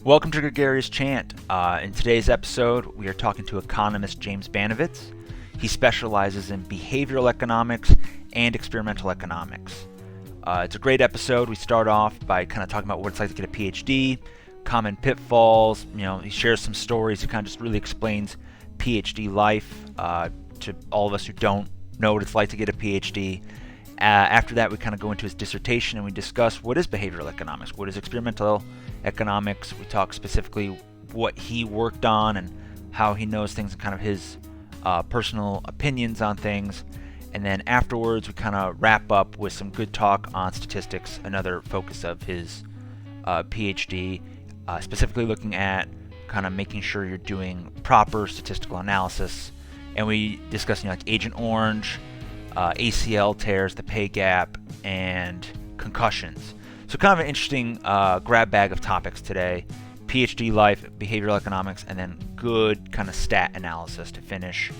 Welcome to Gregarious Chant. In today's episode, we are talking to economist James Banovetz. He specializes in behavioral economics and experimental economics. It's a great episode. We start off by kind of talking about what it's like to get a Ph.D., common pitfalls. He shares some stories. He kind of just really explains Ph.D. life to all of us who don't know what it's like to get a Ph.D. After that, we kind of go into his dissertation and we discuss what is behavioral economics, what is experimental economics. We talk specifically what he worked on and how he knows things and kind of his personal opinions on things. And then afterwards, we kind of wrap up with some good talk on statistics, another focus of his PhD, specifically looking at kind of making sure you're doing proper statistical analysis. And we discuss, like Agent Orange, ACL tears, the pay gap, and concussions. So kind of an interesting grab bag of topics today. PhD life, behavioral economics, and then good kind of stat analysis to finish.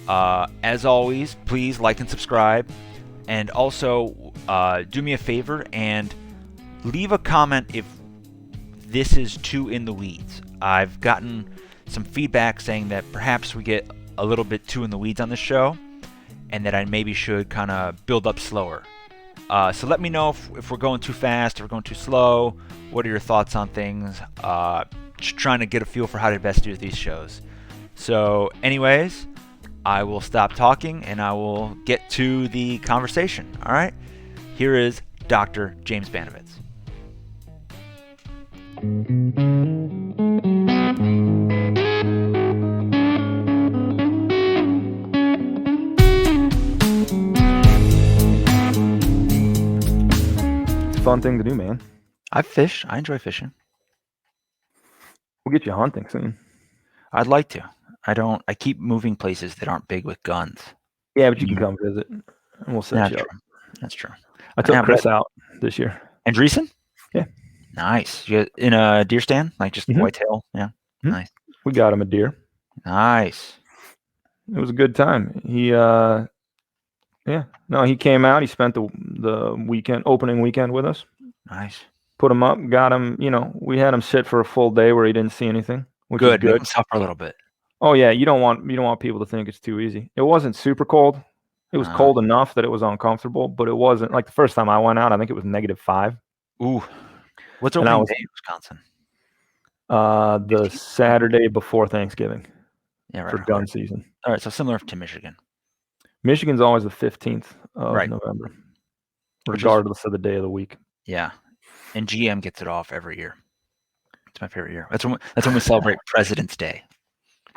As always, please like and subscribe. And also, do me a favor and leave a comment if this is too in the weeds. I've gotten some feedback saying that perhaps we get a little bit too in the weeds on this show, and that I maybe should kind of build up slower. So let me know if we're going too fast or we're going too slow. What are your thoughts on things? Just trying to get a feel for how to best do these shows. So anyways, I will stop talking and I will get to the conversation. All right? Here is Dr. James Banovetz. Fun thing to do, man. I fish. I enjoy fishing. We'll get you hunting soon. I'd like to. I keep moving places that aren't big with guns. Yeah, but you can come visit, and we'll set you up. That's true. I took Chris out this year. Andreessen? Yeah. Nice. You in a deer stand? Like just whitetail? Yeah. Mm-hmm. Nice. We got him a deer. Nice. It was a good time. He he came out. He spent the opening weekend with us. Nice. Put him up, got him, we had him sit for a full day where he didn't see anything, which is good. Make him suffer a little bit. Oh yeah, you don't want people to think it's too easy. It wasn't super cold. It was cold enough that it was uncomfortable, but it wasn't like the first time I went out, I think it was -5. Ooh. What's opening day in Wisconsin? The Saturday before Thanksgiving. Yeah, right. For gun season. All right, so similar to Michigan. Michigan's always the 15th of November, regardless of the day of the week. Yeah, and GM gets it off every year. It's my favorite year. That's when we celebrate President's Day.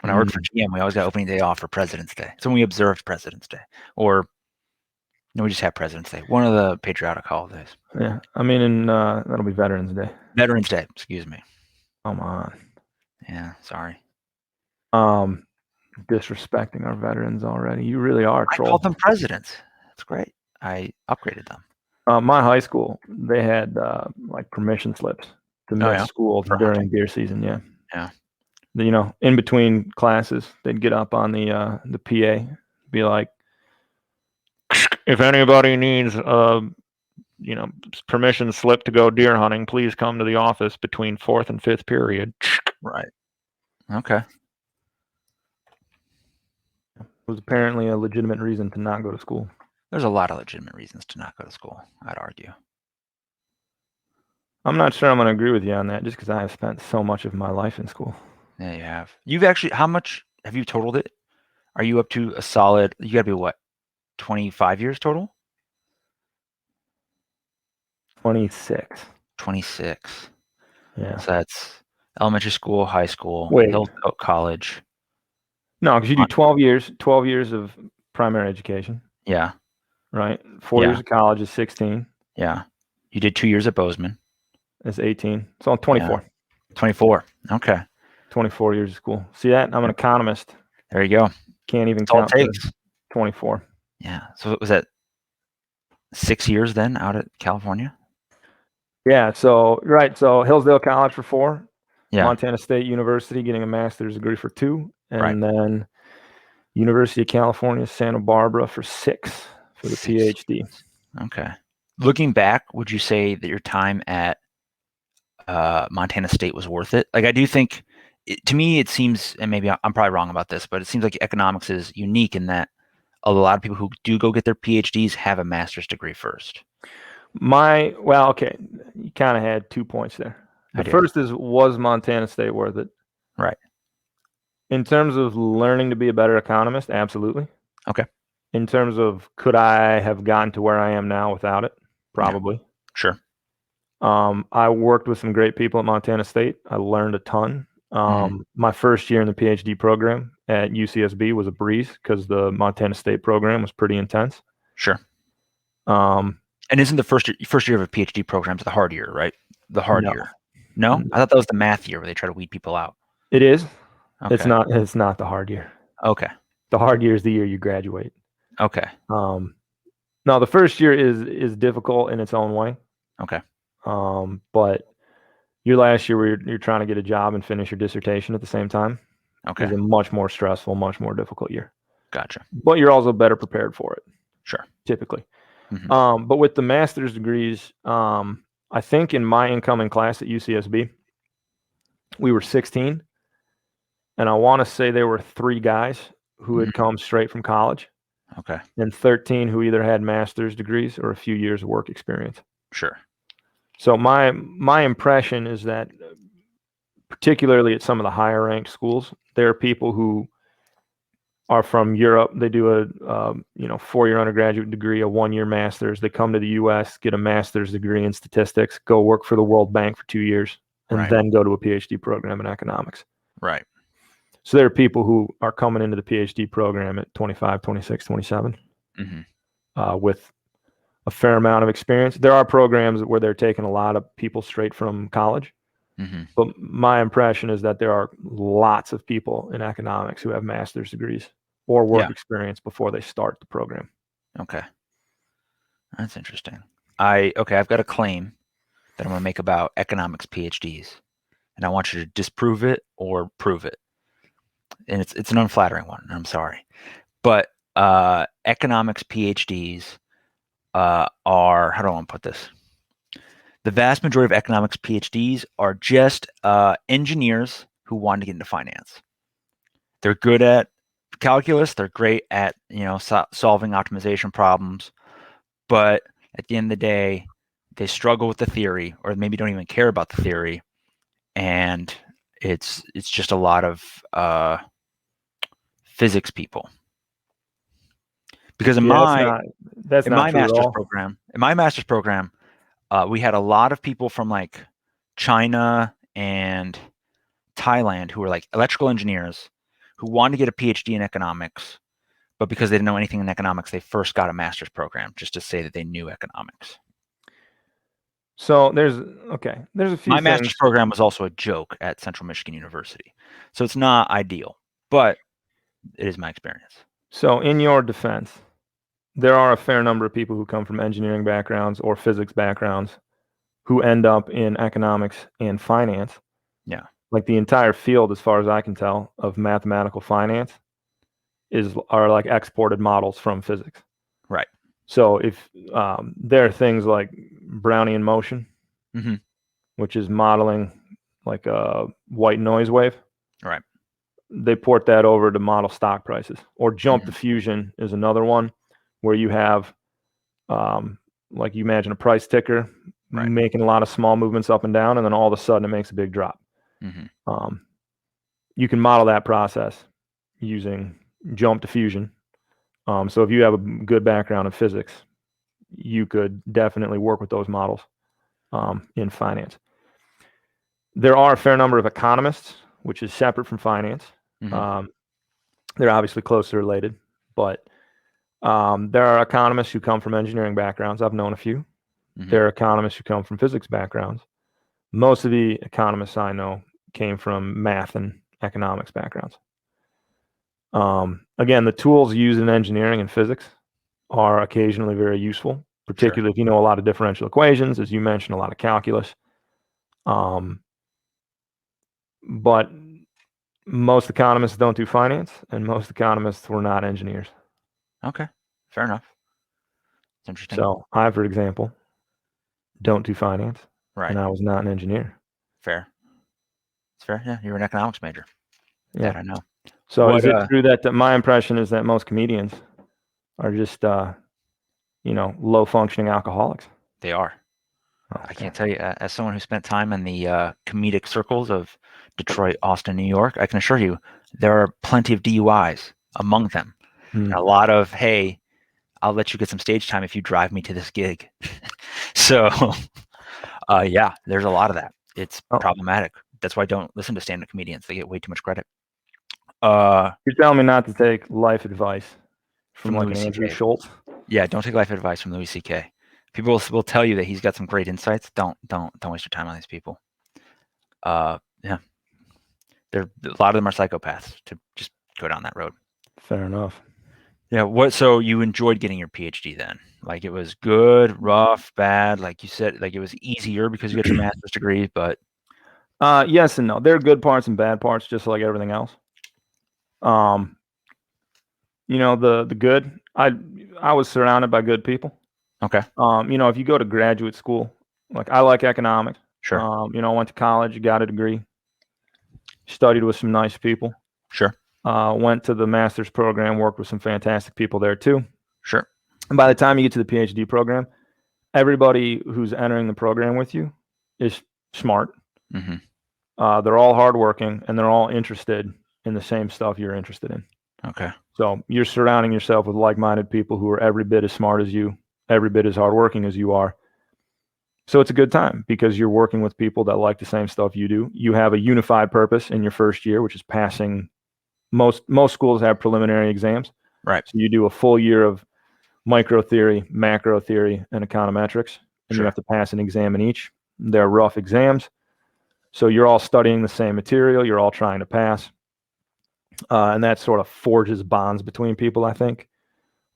When I worked for GM, we always got opening day off for President's Day. So when we observed President's Day, or we just have President's Day, one of the patriotic holidays. Yeah, I mean, and that'll be Veterans Day. Veterans Day, excuse me. Come on. Yeah, sorry. Disrespecting our veterans already. You really are. I called them presidents. That's great. I upgraded them. My high school, they had like permission slips to miss school during deer season. Yeah. Yeah. In between classes, they'd get up on the PA, be like, if anybody needs permission slip to go deer hunting, please come to the office between 4th and 5th period. Right. Okay. It was apparently a legitimate reason to not go to school. There's a lot of legitimate reasons to not go to school, I'd argue. I'm not sure I'm going to agree with you on that just because I have spent so much of my life in school. Yeah, you have. You've actually, how much have you totaled it? Are you up to a solid, you got to be what, 25 years total? 26. 26. Yeah. So that's elementary school, high school, Hillsdale College. No, because you do 12 years of primary education. Yeah. Right? 4 years of college is 16. Yeah. You did 2 years at Bozeman. That's 18. So I'm 24. Yeah. 24. Okay. 24 years of school. See that? I'm an economist. There you go. Can't even That's all count. it takes. 24. Yeah. So was that 6 years then out at California? Yeah. So Hillsdale College for 4. Yeah. Montana State University getting a master's degree for 2. And then University of California, Santa Barbara for 6 for the PhD. Okay. Looking back, would you say that your time at Montana State was worth it. Like I do think, to me, it seems, and maybe I'm probably wrong about this, but it seems like economics is unique in that a lot of people who do go get their PhDs have a master's degree first. Okay, you kind of had 2 points there. I The did. first is, was Montana State worth it? Right. In terms of learning to be a better economist, absolutely. Okay. In terms of could I have gotten to where I am now without it? Probably. Sure. I worked with some great people at Montana State. I learned a ton. My first year in the PhD program at UCSB was a breeze because the Montana State program was pretty intense. Sure. Um, And isn't the first year of a PhD program the hard year, right? The hard No. year. No? I thought that was the math year where they try to weed people out. It is. It's Okay. not. It's not the hard year. Okay. The hard year is the year you graduate. Okay. No, the first year is difficult in its own way. Okay. But your last year where you're trying to get a job and finish your dissertation at the same time Okay. is a much more stressful, much more difficult year. Gotcha. But you're also better prepared for it. Sure. Typically. Mhm. But with the master's degrees, I think in my incoming class at UCSB, we were 16. And I want to say there were 3 guys who had come straight from college. Okay. And 13 who either had master's degrees or a few years of work experience. Sure. So my impression is that, particularly at some of the higher ranked schools, there are people who are from Europe. They do a 4-year undergraduate degree, a 1-year master's. They come to the U.S., get a master's degree in statistics, go work for the World Bank for 2 years, and then go to a PhD program in economics. Right. So there are people who are coming into the PhD program at 25, 26, 27 with a fair amount of experience. There are programs where they're taking a lot of people straight from college. But my impression is that there are lots of people in economics who have master's degrees or work experience before they start the program. Okay. That's interesting. I've got a claim that I'm going to make about economics PhDs, and I want you to disprove it or prove it. And it's an unflattering one. I'm sorry, but economics PhDs are, how do I want to put this? The vast majority of economics PhDs are just engineers who want to get into finance. They're good at calculus. They're great at solving optimization problems, but at the end of the day, they struggle with the theory, or maybe don't even care about the theory, and it's just a lot of physics people. Because in my master's program, we had a lot of people from like China and Thailand who were like electrical engineers who wanted to get a PhD in economics, but because they didn't know anything in economics, they first got a master's program just to say that they knew economics. So there's a few. My master's program was also a joke at Central Michigan University, so it's not ideal, but it is my experience. So in your defense, there are a fair number of people who come from engineering backgrounds or physics backgrounds who end up in economics and finance. Yeah. Like the entire field, as far as I can tell, of mathematical finance are like exported models from physics. Right. So if there are things like Brownian motion, which is modeling like a white noise wave. Right. They port that over to model stock prices. Or jump diffusion is another one where you have, like you imagine a price ticker making a lot of small movements up and down, and then all of a sudden it makes a big drop. You can model that process using jump diffusion. So if you have a good background in physics, you could definitely work with those models in finance. There are a fair number of economists, which is separate from finance. They're obviously closely related, but there are economists who come from engineering backgrounds. I've known a few. There are economists who come from physics backgrounds. Most of the economists I know came from math and economics backgrounds. Again, the tools used in engineering and physics are occasionally very useful, particularly if you know a lot of differential equations, as you mentioned, a lot of calculus. But most economists don't do finance, and most economists were not engineers. Okay, fair enough. It's interesting. So I, for example, don't do finance, right, and I was not an engineer. Fair. It's fair. Yeah, you're an economics major. Yeah. That I know. So is it true that my impression is that most comedians are just, low functioning alcoholics? They are. Oh, I can't tell you, as someone who spent time in the comedic circles of Detroit, Austin, New York, I can assure you there are plenty of DUIs among them. And a lot of, hey, I'll let you get some stage time if you drive me to this gig. So, yeah, there's a lot of that. It's problematic. That's why I don't listen to stand-up comedians. They get way too much credit. You're telling me not to take life advice from like Louis an Andrew CK. Schultz? Yeah, don't take life advice from Louis CK. People will tell you that he's got some great insights. Don't waste your time on these people. Yeah, a lot of them are psychopaths to just go down that road. Fair enough. Yeah. So you enjoyed getting your PhD then? Like it was good, rough, bad? Like you said, like it was easier because you got your master's degree, but yes and no. There are good parts and bad parts, just like everything else. The good, I was surrounded by good people. okay, If you go to graduate school, like I like economics. sure, I went to college, got a degree, studied with some nice people. sure, Went to the master's program, worked with some fantastic people there too. sure. And by the time you get to the PhD program, everybody who's entering the program with you is smart. Mm-hmm. They're all hardworking, and they're all interested in the same stuff you're interested in. Okay. So you're surrounding yourself with like-minded people who are every bit as smart as you, every bit as hardworking as you are. So it's a good time because you're working with people that like the same stuff you do. You have a unified purpose in your first year, which is passing. Most schools have preliminary exams. Right. So you do a full year of micro theory, macro theory, and econometrics, and you have to pass an exam in each. They're rough exams. So you're all studying the same material. You're all trying to pass. And that sort of forges bonds between people, I think.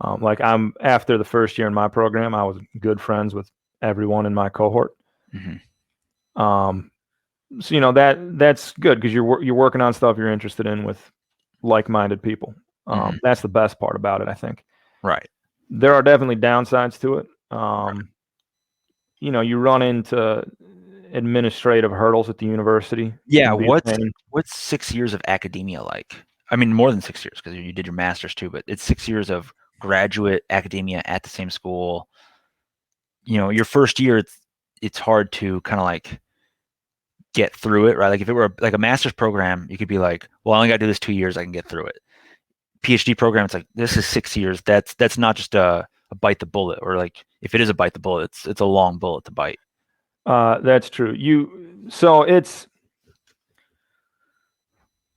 After the first year in my program, I was good friends with everyone in my cohort. Mm-hmm. So that's good because you're working on stuff you're interested in with like-minded people. That's the best part about it, I think. Right. There are definitely downsides to it. You run into administrative hurdles at the university. Yeah. What's 6 years of academia like? I mean, more than 6 years because you did your master's too, but it's 6 years of graduate academia at the same school. Your first year, it's hard to kind of like get through it, right? Like if it were like a master's program, you could be like, well, I only got to do this 2 years, I can get through it. PhD program, it's like, this is 6 years. That's not just a bite the bullet, or like if it is a bite the bullet, it's a long bullet to bite. That's true. So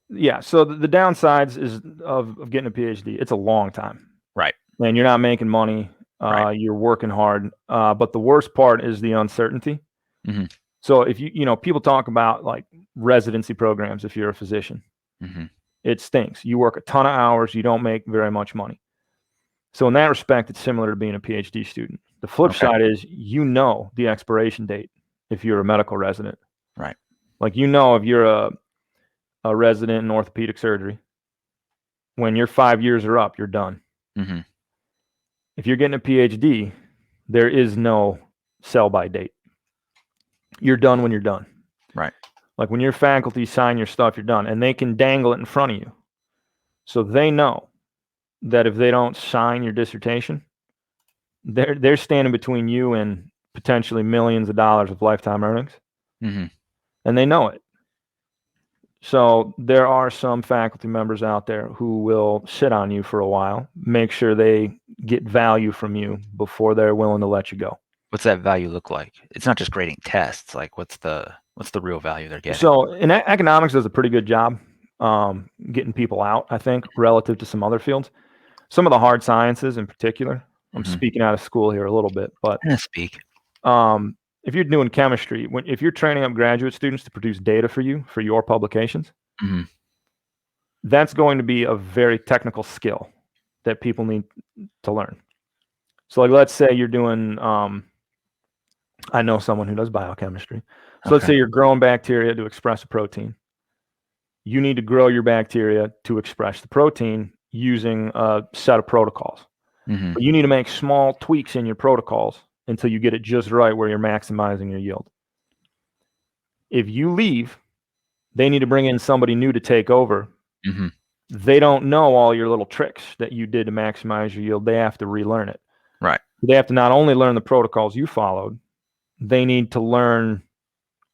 the downsides is of getting a PhD. It's a long time. Right. And you're not making money. Right. You're working hard. But the worst part is the uncertainty. Mm-hmm. So if people talk about like residency programs, if you're a physician, it stinks. You work a ton of hours. You don't make very much money. So in that respect, it's similar to being a PhD student. The flip side is the expiration date if you're a medical resident. Right. Like if you're a resident in orthopedic surgery, when your 5 years are up, you're done. Mm-hmm. If you're getting a PhD, there is no sell-by date. You're done when you're done. Right. Like when your faculty sign your stuff, you're done. And they can dangle it in front of you. So they know that if they don't sign your dissertation, they're standing between you and potentially millions of dollars of lifetime earnings. Mm-hmm. And they know it. So there are some faculty members out there who will sit on you for a while, make sure they get value from you before they're willing to let you go. What's that value look like? It's not just grading tests. Like what's the real value they're getting? So in economics does a pretty good job getting people out, I think, relative to some other fields. Some of the hard sciences in particular, I'm speaking out of school here a little bit, but speak. If you're doing chemistry, if you're training up graduate students to produce data for you for your publications, that's going to be a very technical skill that people need to learn. So like, let's say you're doing, I know someone who does biochemistry. So let's say you're growing bacteria to express a protein. You need to grow your bacteria to express the protein using a set of protocols. But you need to make small tweaks in your protocols until you get it just right where you're maximizing your yield. if you leave, they need to bring in somebody new to take over. Mm-hmm. They don't know all your little tricks that you did to maximize your yield. They have to relearn it. Right. They have to not only learn the protocols you followed, they need to learn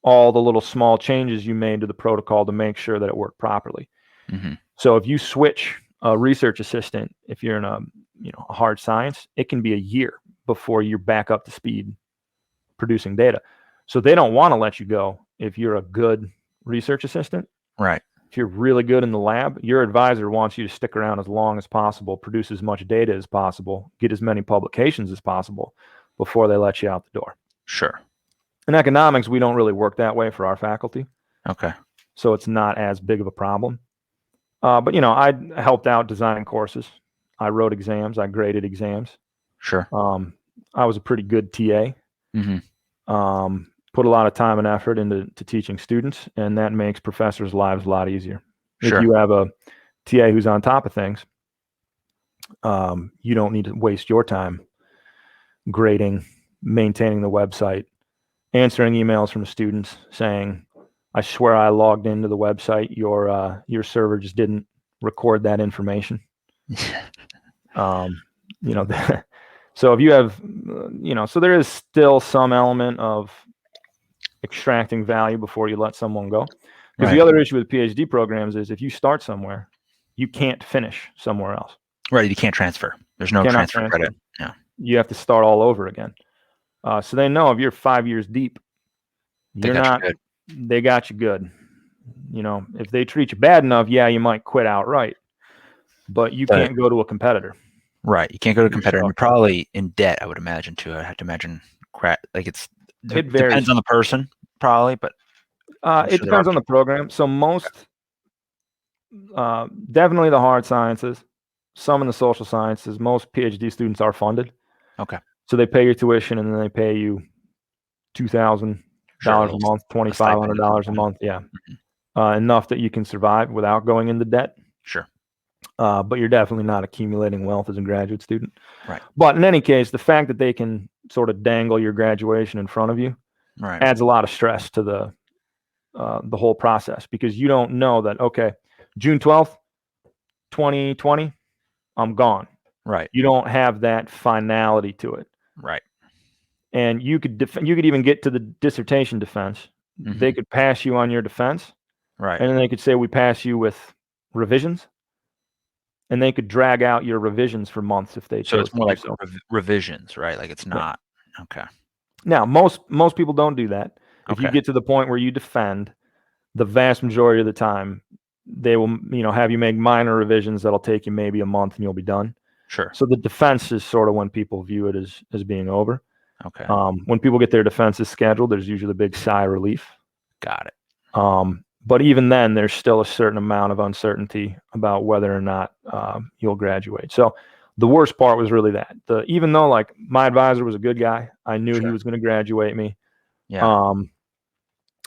all the little small changes you made to the protocol to make sure that it worked properly. Mm-hmm. So if you switch a research assistant, if you're in a hard science, it can be a year before you're back up to speed producing data. So they don't want to let you go if you're a good research assistant. Right. If you're really good in the lab, your advisor wants you to stick around as long as possible, produce as much data as possible, get as many publications as possible before they let you out the door. Sure. In economics, we don't really work that way for our faculty. Okay. So it's not as big of a problem. But, I helped out designing courses. I wrote exams. I graded exams. Sure. I was a pretty good TA. Mm-hmm. Put a lot of time and effort into teaching students, and that makes professors' lives a lot easier. Sure. If you have a TA who's on top of things, you don't need to waste your time grading, maintaining the website, answering emails from students saying, I swear I logged into the website. Your server just didn't record that information. So if you have, so there is still some element of extracting value before you let someone go. Because Right. the other issue with PhD programs is if you start somewhere, you can't finish somewhere else. Right. You can't transfer. There's no Cannot transfer credit. Yeah. You have to start all over again. So they know if you're 5 years deep, They got you good. they got you good. If they treat you bad enough, yeah, you might quit outright, but you can't go to a competitor. Right. You can't go to a competitor. And stuck. you're probably in debt, I would imagine, too. I have to imagine it varies. depends on the person, probably, but it depends on the program. So most, definitely the hard sciences, some in the social sciences, most PhD students are funded. Okay. So they pay your tuition and then they pay you $2,000 a month, $2,500 a month. Yeah. Mm-hmm. Enough that you can survive without going into debt. Sure. But you're definitely not accumulating wealth as a graduate student. Right. But in any case, the fact that they can sort of dangle your graduation in front of you adds a lot of stress to the whole process, because you don't know that, okay, June 12th, 2020, I'm gone. Right. You don't have that finality to it. Right. And you could even get to the dissertation defense. Mm-hmm. They could pass you on your defense. Right. And then they could say, we pass you with revisions. And they could drag out your revisions for months if they chose. So it's more like revisions, right? Like it's not. Yeah. Okay. Now, most people don't do that. If you get to the point where you defend, the vast majority of the time, they will, have you make minor revisions that'll take you maybe a month and you'll be done. Sure. So the defense is sort of when people view it as being over. Okay. When people get their defenses scheduled, there's usually a big sigh of relief. Got it. But even then, there's still a certain amount of uncertainty about whether or not you'll graduate. So the worst part was really that. Even though like my advisor was a good guy, I knew he was going to graduate me. Yeah.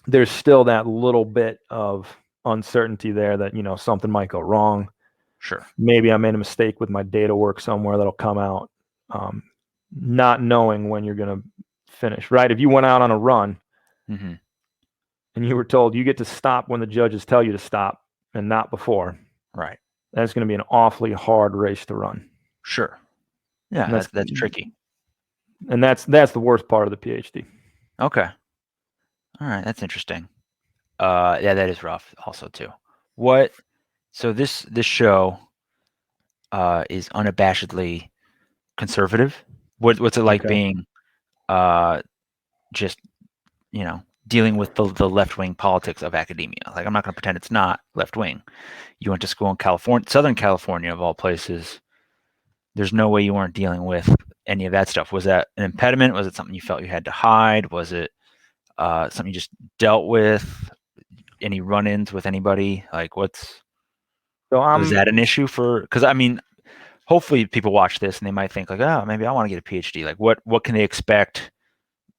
There's still that little bit of uncertainty there that, something might go wrong. Sure. Maybe I made a mistake with my data work somewhere that'll come out. Not knowing when you're going to finish, right? If you went out on a run and you were told you get to stop when the judges tell you to stop and not before, right? That's going to be an awfully hard race to run. Sure. Yeah, that's tricky. And that's the worst part of the PhD. Okay. All right, that's interesting. Yeah, that is rough also too. So this show is unabashedly conservative. What's it like being just, dealing with the left-wing politics of academia? Like, I'm not going to pretend it's not left-wing. You went to school in California, Southern California of all places. There's no way you weren't dealing with any of that stuff. Was that an impediment? Was it something you felt you had to hide? Was it something you just dealt with? Any run-ins with anybody? Like, was that an issue because hopefully people watch this and they might think like, oh, maybe I want to get a PhD. Like, what can they expect?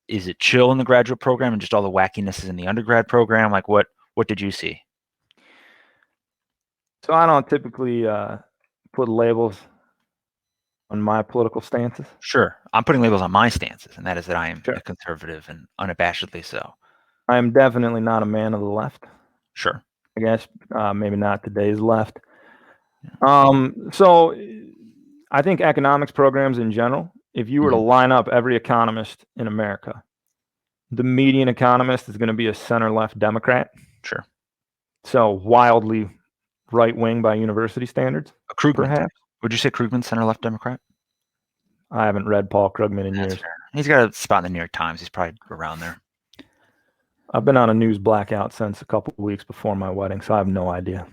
Is it chill in the graduate program and just all the wackiness is in the undergrad program? Like, what did you see? So I don't typically put labels on my political stances. Sure. I'm putting labels on my stances, and that is that I am a conservative and unabashedly so. I'm definitely not a man of the left. Sure. I guess maybe not today's left. So I think economics programs in general, if you were to line up every economist in America, the median economist is going to be a center-left Democrat. Sure. So wildly right-wing by university standards, Krugman. perhaps. Would you say Krugman center-left Democrat? I haven't read Paul Krugman in years. Fair. He's got a spot in the New York Times. He's probably around there. I've been on a news blackout since a couple of weeks before my wedding, so I have no idea.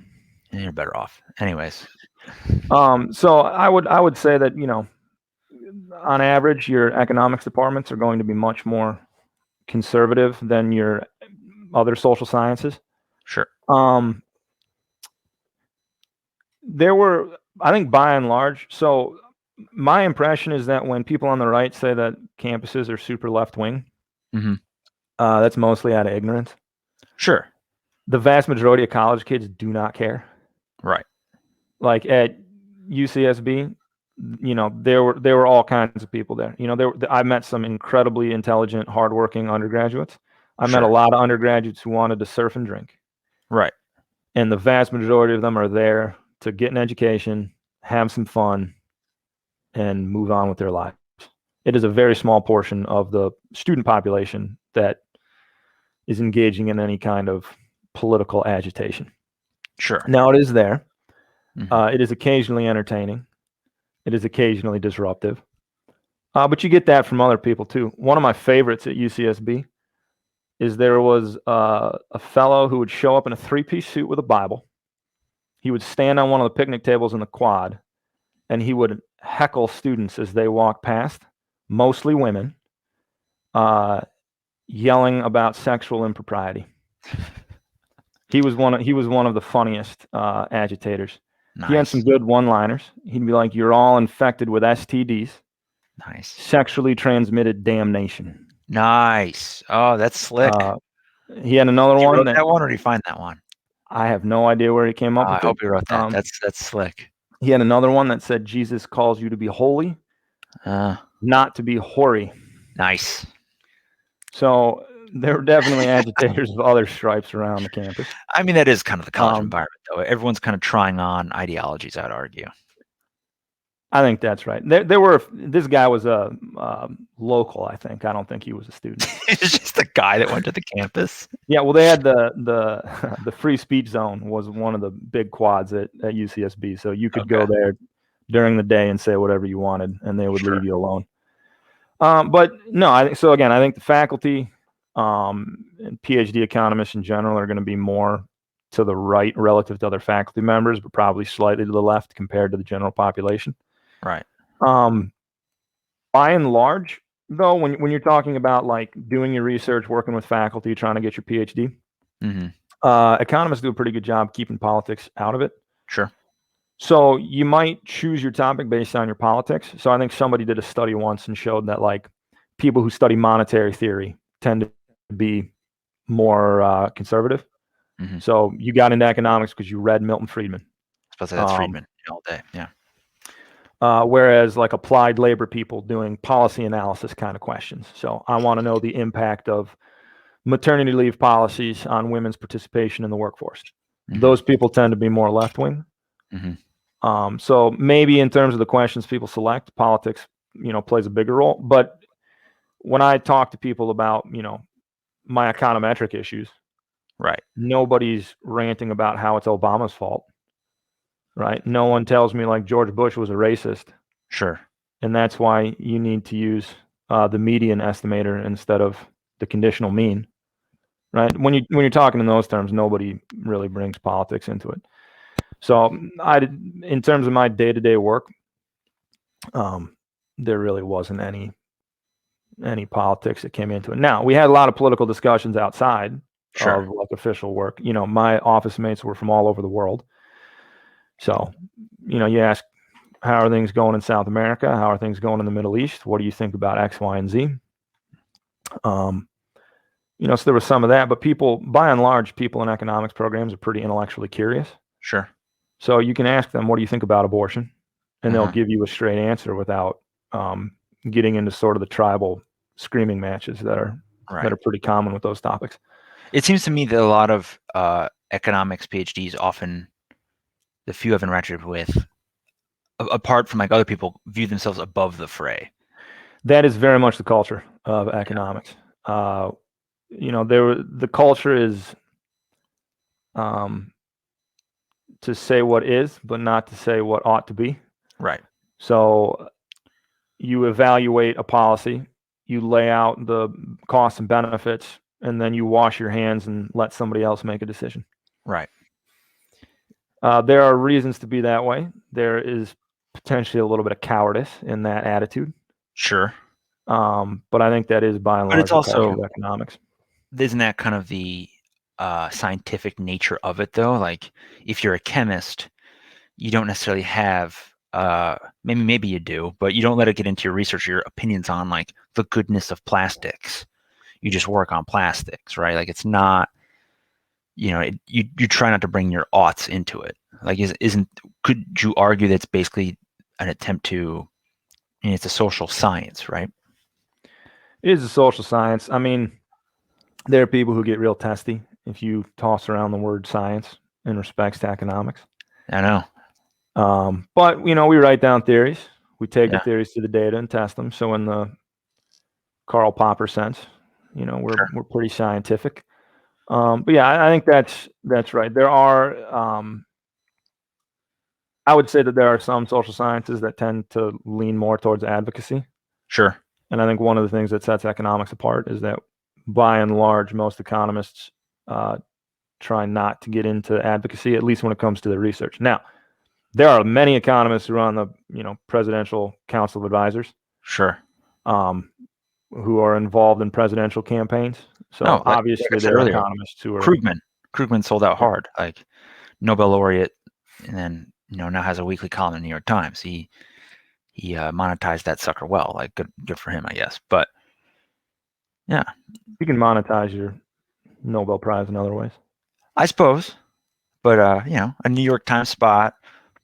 And you're better off. Anyways. So I would say that, on average, your economics departments are going to be much more conservative than your other social sciences. Sure. There were, I think, by and large, so my impression is that when people on the right say that campuses are super left-wing, that's mostly out of ignorance. Sure. The vast majority of college kids do not care. Right. Like at UCSB, there were all kinds of people there. I met some incredibly intelligent, hardworking undergraduates. I met a lot of undergraduates who wanted to surf and drink. Right. And the vast majority of them are there to get an education, have some fun, and move on with their lives. It is a very small portion of the student population that is engaging in any kind of political agitation. Sure. Now, it is there. It is occasionally entertaining. It is occasionally disruptive. But you get that from other people, too. One of my favorites at UCSB is there was a fellow who would show up in a three-piece suit with a Bible. He would stand on one of the picnic tables in the quad, and he would heckle students as they walked past, mostly women, yelling about sexual impropriety. He was one of the funniest agitators. Nice. He had some good one-liners. He'd be like, "You're all infected with STDs. Nice. Sexually transmitted damnation." Nice. Oh, that's slick. He had another one. Wrote that one, or did you find that one? I have no idea where he came up with it. I hope he wrote that. That's slick. He had another one that said, "Jesus calls you to be holy, not to be hoary." Nice. So there were definitely agitators of other stripes around the campus. I mean, that is kind of the college environment, though. Everyone's kind of trying on ideologies, I'd argue. I think that's right. This guy was a local, I think. I don't think he was a student. He's just a guy that went to the campus. Yeah, well, they had the free speech zone was one of the big quads at UCSB. So you could go there during the day and say whatever you wanted, and they would leave you alone. But no, I think the faculty and Ph.D. economists in general are going to be more to the right relative to other faculty members, but probably slightly to the left compared to the general population. Right. By and large, though, when you're talking about like doing your research, working with faculty, trying to get your Ph.D., economists do a pretty good job keeping politics out of it. Sure. So you might choose your topic based on your politics. So I think somebody did a study once and showed that like people who study monetary theory tend to be more conservative. So you got into economics because you read Milton Friedman. I was supposed to say that's Friedman all day. Yeah. Whereas like applied labor people doing policy analysis kind of questions. So I want to know the impact of maternity leave policies on women's participation in the workforce. Those people tend to be more left-wing. So maybe in terms of the questions people select, politics, plays a bigger role. But when I talk to people about, my econometric issues, right, nobody's ranting about how it's Obama's fault. Right. No one tells me like George Bush was a racist. Sure. And that's why you need to use the median estimator instead of the conditional mean. Right. When you're talking in those terms, nobody really brings politics into it. So in terms of my day-to-day work, there really wasn't any politics that came into it. Now, we had a lot of political discussions outside of like official work. My office mates were from all over the world. So, you ask, how are things going in South America? How are things going in the Middle East? What do you think about X, Y, and Z? So there was some of that, but by and large, people in economics programs are pretty intellectually curious. Sure. So you can ask them, what do you think about abortion? And they'll give you a straight answer without getting into sort of the tribal screaming matches that are pretty common with those topics. It seems to me that a lot of economics PhDs, often the few I've interacted with, apart from like other people, view themselves above the fray. That is very much the culture of economics. The culture is to say what is, but not to say what ought to be. Right. So you evaluate a policy, you lay out the costs and benefits, and then you wash your hands and let somebody else make a decision. Right. There are reasons to be that way. There is potentially a little bit of cowardice in that attitude. Sure. But I think that is by and large the culture of economics. Isn't that kind of the scientific nature of it, though? Like, if you're a chemist, you don't necessarily have maybe you do, but you don't let it get into your research, your opinions on like the goodness of plastics. You just work on plastics, right? Like, it's not, you try not to bring your oughts into it. Like, could you argue that's basically an attempt to, it's a social science, right? It is a social science. I mean, there are people who get real testy if you toss around the word science in respects to economics. I know. But we write down theories. We take the theories to the data and test them. So in the Karl Popper sense, we're pretty scientific. But yeah, I think that's right. There are, I would say that there are some social sciences that tend to lean more towards advocacy. Sure. And I think one of the things that sets economics apart is that by and large, most economists try not to get into advocacy, at least when it comes to the research. Now, there are many economists who are on the Presidential Council of Advisors. Sure. Who are involved in presidential campaigns. So obviously there are economists who are Krugman sold out hard, like Nobel laureate, and then now has a weekly column in the New York Times. He monetized that sucker well. Like good for him, I guess. But yeah, you can monetize your Nobel Prize in other ways, I suppose. But a New York Times spot,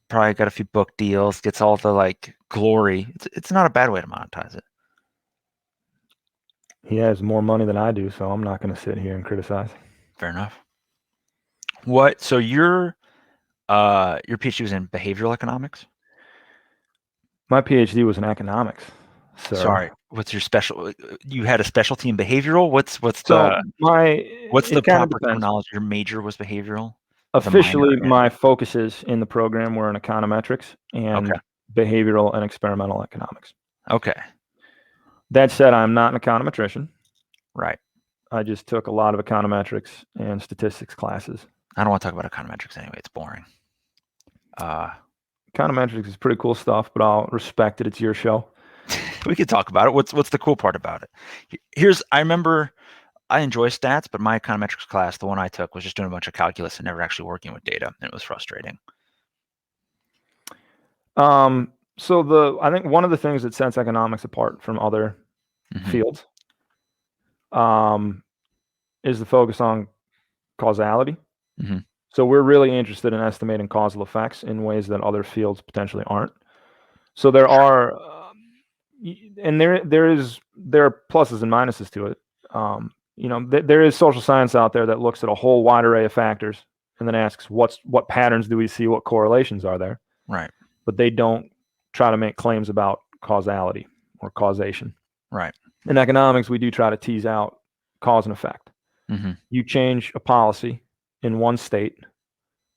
probably got a few book deals, gets all the like glory. It's not a bad way to monetize it. He has more money than I do, so I'm not going to sit here and criticize. Fair enough. So your PhD was in behavioral economics? My PhD was in economics, sir. Sorry, what's your special? You had a specialty in behavioral? What's the proper terminology? Your major was behavioral? Officially, my focuses in the program were in econometrics and behavioral and experimental economics. Okay. That said, I'm not an econometrician. Right. I just took a lot of econometrics and statistics classes. I don't want to talk about econometrics anyway. It's boring. Econometrics is pretty cool stuff, but I'll respect it. It's your show. We could talk about it. What's the cool part about it? I remember I enjoy stats, but my econometrics class, the one I took, was just doing a bunch of calculus and never actually working with data, and it was frustrating. So I think one of the things that sets economics apart from other fields is the focus on causality. So we're really interested in estimating causal effects in ways that other fields potentially aren't. So there are, and there are pluses and minuses to it. There is social science out there that looks at a whole wide array of factors and then asks what patterns do we see, what correlations are there. Right. But they don't try to make claims about causality or causation. Right. In economics, we do try to tease out cause and effect. You change a policy in one state,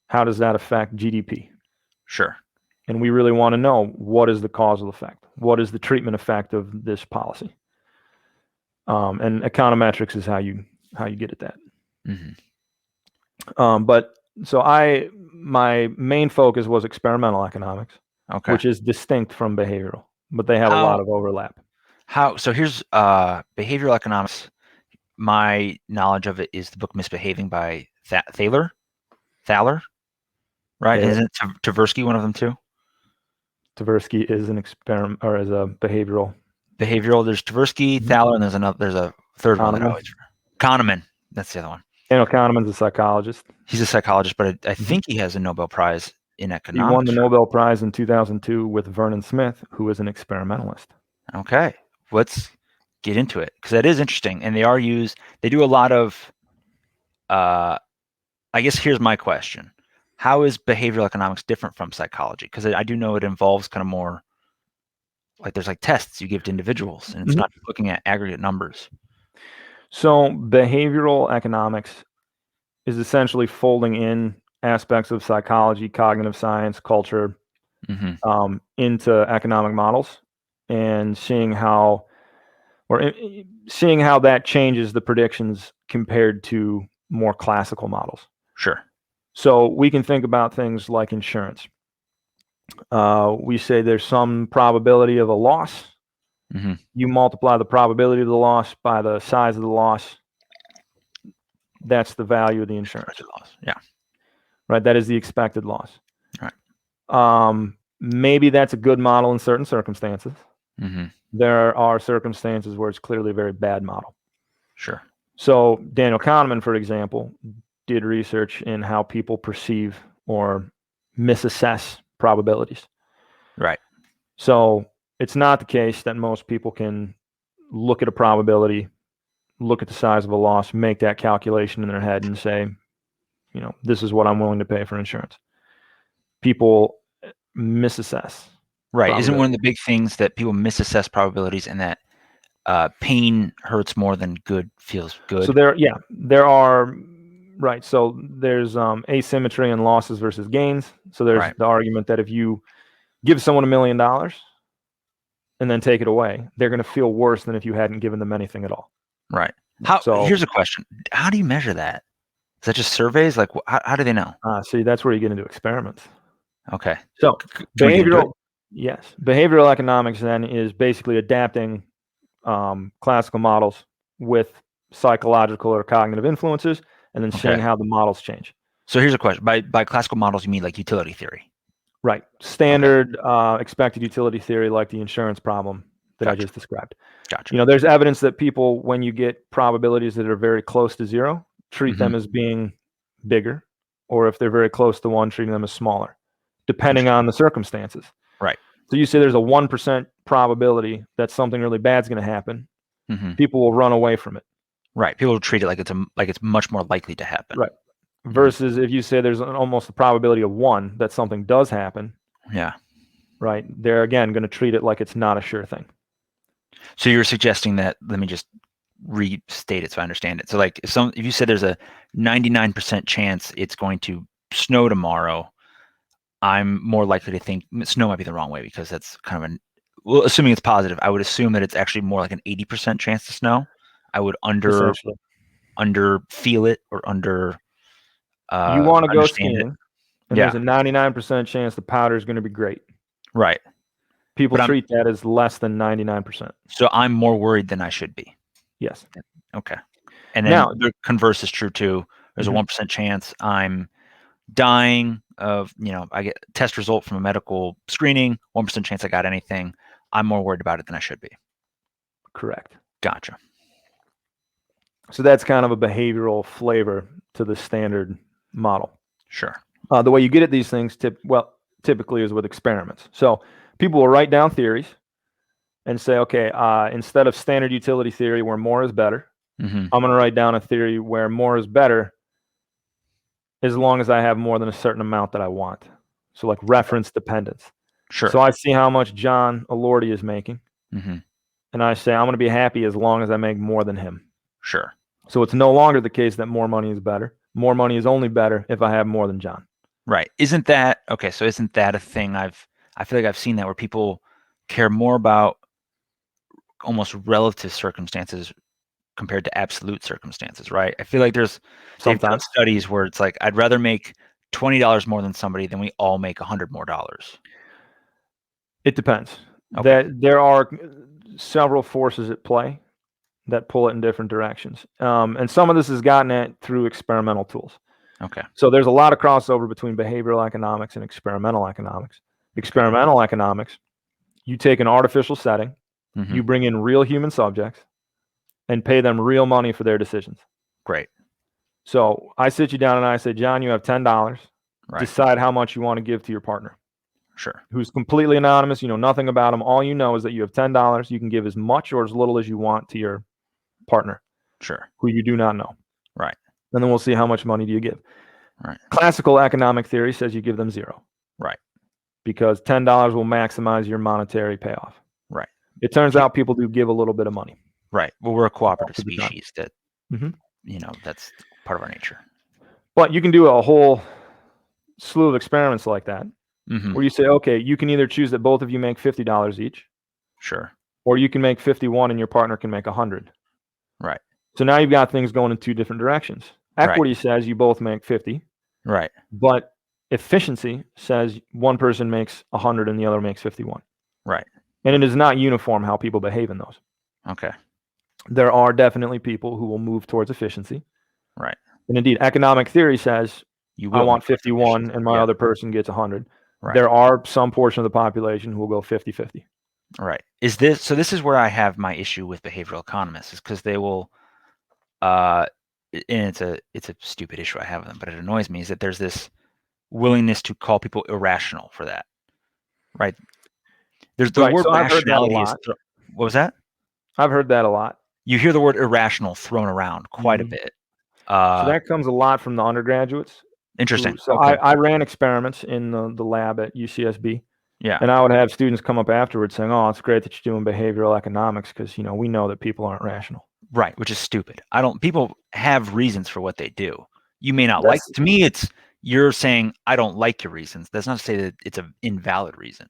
how does that affect GDP? Sure. And we really want to know, what is the causal effect? What is the treatment effect of this policy? And econometrics is how you get at that. But so my main focus was experimental economics, which is distinct from behavioral, but they have a lot of overlap. So here's behavioral economics. My knowledge of it is the book Misbehaving by Thaler, right? Isn't Tversky one of them too? Tversky is an experiment, or is a behavioral. There's Tversky, Thaler, and there's a third one that I always Kahneman. That's the other one. Daniel Kahneman's a psychologist. He's a psychologist, but I think he has a Nobel Prize in economics. He won the Nobel Prize in 2002 with Vernon Smith, who is an experimentalist. Okay, let's get into it, because that is interesting, and they do a lot of I guess here's my question. How is behavioral economics different from psychology? Because I do know it involves kind of more like there's like tests you give to individuals, and it's not looking at aggregate numbers. So behavioral economics is essentially folding in aspects of psychology, cognitive science, culture into economic models and seeing how that changes the predictions compared to more classical models. Sure. So we can think about things like insurance. We say there's some probability of a loss. You multiply the probability of the loss by the size of the loss. That's the value of the insurance. Expected loss. Yeah. Right. That is the expected loss. Right. Maybe that's a good model in certain circumstances. Mm-hmm. There are circumstances where it's clearly a very bad model. Sure. So Daniel Kahneman, for example, did research in how people perceive or misassess probabilities. Right. So it's not the case that most people can look at a probability, look at the size of a loss, make that calculation in their head and say, you know, this is what I'm willing to pay for insurance. People misassess. Right. Isn't one of the big things that people misassess probabilities and that pain hurts more than good feels good? So there are, right. So there's asymmetry in losses versus gains. So there's the argument that if you give someone $1 million and then take it away, they're going to feel worse than if you hadn't given them anything at all. Right. Here's a question. How do you measure that? Is that just surveys? Like, how do they know? See, that's where you get into experiments. Okay. So behavioral economics then is basically adapting classical models with psychological or cognitive influences and then seeing how the models change. So here's a question. By classical models, you mean like utility theory? Right. Standard expected utility theory, like the insurance problem that I just described. Gotcha. You know, there's evidence that people, when you get probabilities that are very close to zero, treat them as being bigger, or if they're very close to one, treating them as smaller, depending on the circumstances. Right. So you say there's a 1% probability that something really bad is going to happen. People will run away from it. Right. People will treat it like it's much more likely to happen. Right. Versus if you say there's almost a probability of 1 that something does happen. Yeah. Right. They're again going to treat it like it's not a sure thing. So you're suggesting that, let me just restate it so I understand it. So like if you said there's a 99% chance it's going to snow tomorrow, I'm more likely to think snow might be the wrong way because that's kind of well, assuming it's positive, I would assume that it's actually more like an 80% chance to snow. I would under feel it or under you want to go skiing, and there's a 99% chance the powder is going to be great. Right. People treat that as less than 99%. So I'm more worried than I should be. Yes. Okay. And then the converse is true too. There's a 1% chance I'm dying of, I get a test result from a medical screening, 1% chance I got anything. I'm more worried about it than I should be. Correct. Gotcha. So that's kind of a behavioral flavor to the standard model. Sure. The way you get at these things, typically is with experiments. So people will write down theories and say, okay, instead of standard utility theory where more is better, I'm going to write down a theory where more is better as long as I have more than a certain amount that I want. So like reference dependence. Sure. So I see how much John Elordi is making. And I say, I'm going to be happy as long as I make more than him. Sure. So it's no longer the case that more money is better. More money is only better if I have more than John. Right. Isn't that a thing I feel like I've seen that where people care more about almost relative circumstances compared to absolute circumstances, right? I feel like there's sometimes studies where it's like, I'd rather make $20 more than somebody than we all make $100 more. It depends. Okay. There are several forces at play that pull it in different directions. And some of this is gotten at through experimental tools. Okay. So there's a lot of crossover between behavioral economics and experimental economics. Experimental economics, you take an artificial setting, you bring in real human subjects, and pay them real money for their decisions. Great. So I sit you down and I say, John, you have $10. Right. Decide how much you want to give to your partner. Sure. Who's completely anonymous. You know nothing about them. All you know is that you have $10. You can give as much or as little as you want to your partner. Sure. Who you do not know. Right. And then we'll see how much money do you give. Right. Classical economic theory says you give them zero. Right. Because $10 will maximize your monetary payoff. Right. It turns out people do give a little bit of money. Right. Well, we're a cooperative Most of the time. species that, that's part of our nature. But you can do a whole slew of experiments like that, Mm-hmm. where you say, okay, you can either choose that both of you make $50 each, Sure. or you can make 51 and your partner can make 100. Right. So now you've got things going in two different directions. Equity Right. says you both make 50, Right. but efficiency says one person makes 100 and the other makes 51. Right. And it is not uniform how people behave in those. Okay. There are definitely people who will move towards efficiency. Right. And indeed, economic theory says You I will want move towards 51 efficiency. and my Yeah. other person gets 100. Right. There are some portion of the population who will go 50-50. Right. This is where I have my issue with behavioral economists, is because they will, and it's a stupid issue I have with them, but it annoys me, is that there's this willingness to call people irrational for that. Right. There's the Right, word so I've heard that a rationality is. lot. What was that? I've heard that a lot. You hear the word irrational thrown around quite a Mhm. bit. So that comes a lot from the undergraduates. Interesting. So Okay. I ran experiments in the lab at UCSB, Yeah. and I would have students come up afterwards saying, "Oh, it's great that you're doing behavioral economics because we know that people aren't rational." Right, which is stupid. People have reasons for what they do. You may not That's- like. To me, it's you're saying I don't like your reasons. That's not to say that it's an invalid reason.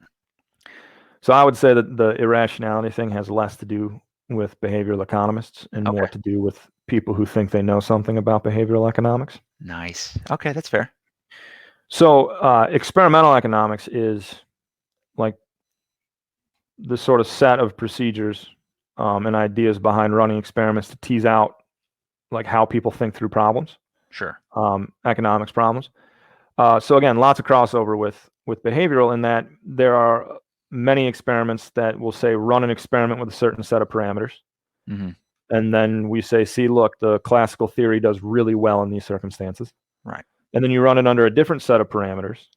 So I would say that the irrationality thing has less to do with behavioral economists and more Okay. to do with people who think they know something about behavioral economics. Nice. Okay, that's fair. So experimental economics is like the sort of set of procedures and ideas behind running experiments to tease out like how people think through problems, Sure. economics problems. So again, lots of crossover with behavioral in that there are many experiments that will say run an experiment with a certain set of parameters. Mm-hmm. And then we say, see, look, the classical theory does really well in these circumstances. Right. And then you run it under a different set of parameters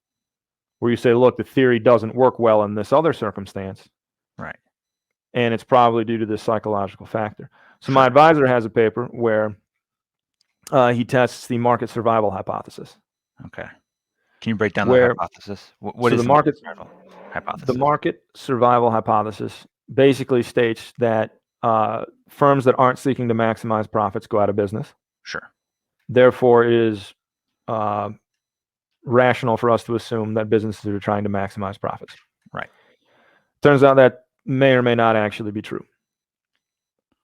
where you say, look, the theory doesn't work well in this other circumstance. Right. And it's probably due to this psychological factor. So Sure. my advisor has a paper where he tests the market survival hypothesis. Okay. Can you break down Where- the hypothesis? What so is the market survival hypothesis? The market survival hypothesis basically states that firms that aren't seeking to maximize profits go out of business. Sure. Therefore, it is rational for us to assume that businesses are trying to maximize profits. Right. Turns out that may or may not actually be true.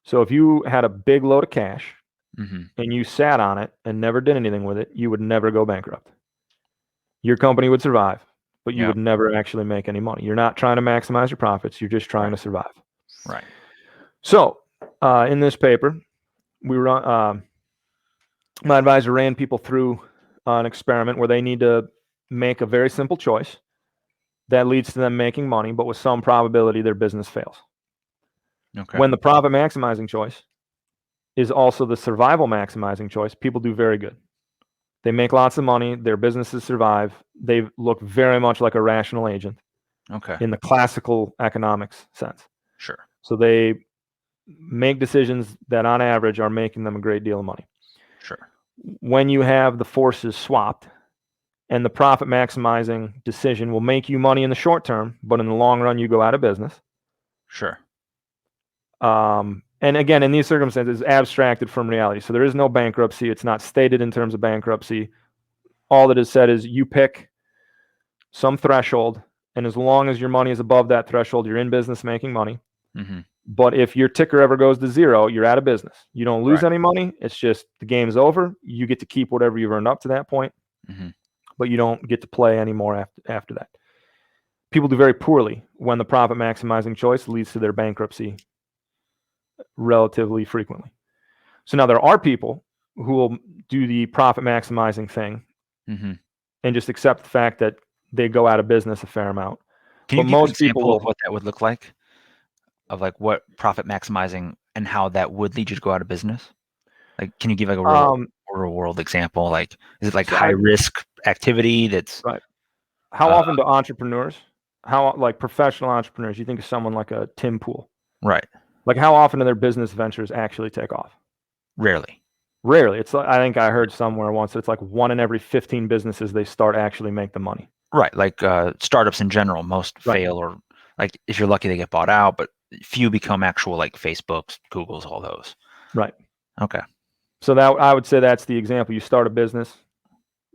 So if you had a big load of cash Mm-hmm. and you sat on it and never did anything with it, you would never go bankrupt. Your company would survive, but you Yep. would never actually make any money. You're not trying to maximize your profits. You're just trying to survive. Right. So in this paper, we run. My advisor ran people through an experiment where they need to make a very simple choice that leads to them making money, but with some probability their business fails. Okay. When the profit maximizing choice is also the survival maximizing choice, people do very good. They make lots of money, their businesses survive, they look very much like a rational agent Okay. in the classical economics sense. Sure. So they make decisions that on average are making them a great deal of money. Sure. When you have the forces swapped and the profit maximizing decision will make you money in the short term, but in the long run you go out of business. Sure. And again, in these circumstances, abstracted from reality. So there is no bankruptcy. It's not stated in terms of bankruptcy. All that is said is you pick some threshold, and as long as your money is above that threshold, you're in business making money. Mm-hmm. But if your ticker ever goes to zero, you're out of business. You don't lose Right. any money. It's just the game's over. You get to keep whatever you've earned up to that point, Mm-hmm. but you don't get to play anymore after that. People do very poorly when the profit maximizing choice leads to their bankruptcy relatively frequently. So now there are people who will do the profit maximizing thing Mm-hmm. and just accept the fact that they go out of business a fair amount. Can you But give an most people example of will- what that would look like? Of like what profit maximizing and how that would lead you to go out of business? Like, can you give like a real world example? Like, is it like So high risk activity that's Right. How often do entrepreneurs, like professional entrepreneurs, you think of someone like a Tim Pool, right? like how often do their business ventures actually take off? Rarely. Rarely. It's like, I think I heard somewhere once it's like 1 in every 15 businesses they start actually make the money. Right, like startups in general, most fail, or like if you're lucky they get bought out, but few become actual like Facebooks, Googles, all those. Right. Okay. So that I would say that's the example. You start a business,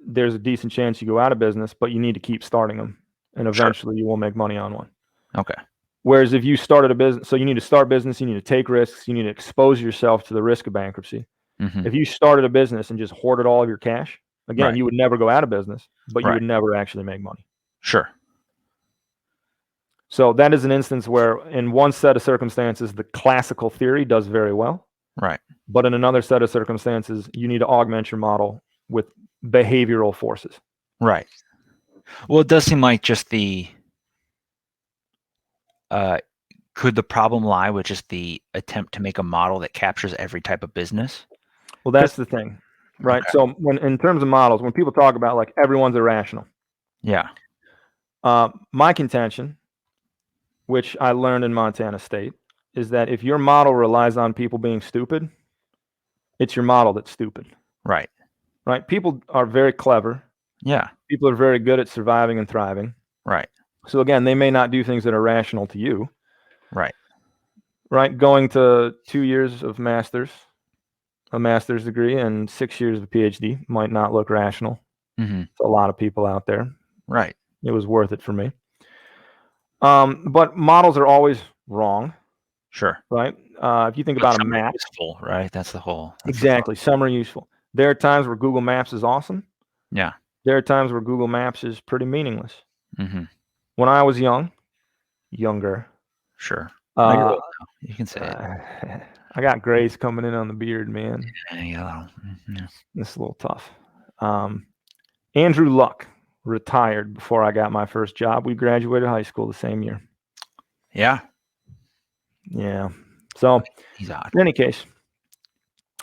there's a decent chance you go out of business, but you need to keep starting them, and eventually you will make money on one. Okay. Whereas if you started a business, so you need to start business, you need to take risks, you need to expose yourself to the risk of bankruptcy. Mm-hmm. If you started a business and just hoarded all of your cash, again, Right. you would never go out of business, but you Right. would never actually make money. Sure. So that is an instance where in one set of circumstances, the classical theory does very well. Right. But in another set of circumstances, you need to augment your model with behavioral forces. Right. Well, it does seem like just could the problem lie with just the attempt to make a model that captures every type of business? Well, that's the thing, right? Okay. So when in terms of models, when people talk about like everyone's irrational, Yeah. my contention, which I learned in Montana State, is that if your model relies on people being stupid, it's your model that's stupid. Right. Right? People are very clever. Yeah. People are very good at surviving and thriving. Right. So again, they may not do things that are rational to you. Right. Right? Going to 2 years of a master's degree, and 6 years of a Ph.D. might not look rational Mm-hmm. to a lot of people out there. Right. It was worth it for me. But models are always wrong, Sure. right? If you think about a Some are map, useful, right? That's the whole. exactly. Some are useful. There are times where Google Maps is awesome. Yeah. There are times where Google Maps is pretty meaningless. Mm-hmm. When I was younger, Sure. No, you're uh, old now. You can say it. I got grays coming in on the beard, man. Yeah. This is a little tough. Andrew Luck retired before I got my first job. We graduated high school the same year. Yeah. Yeah. So, He's odd. in any case,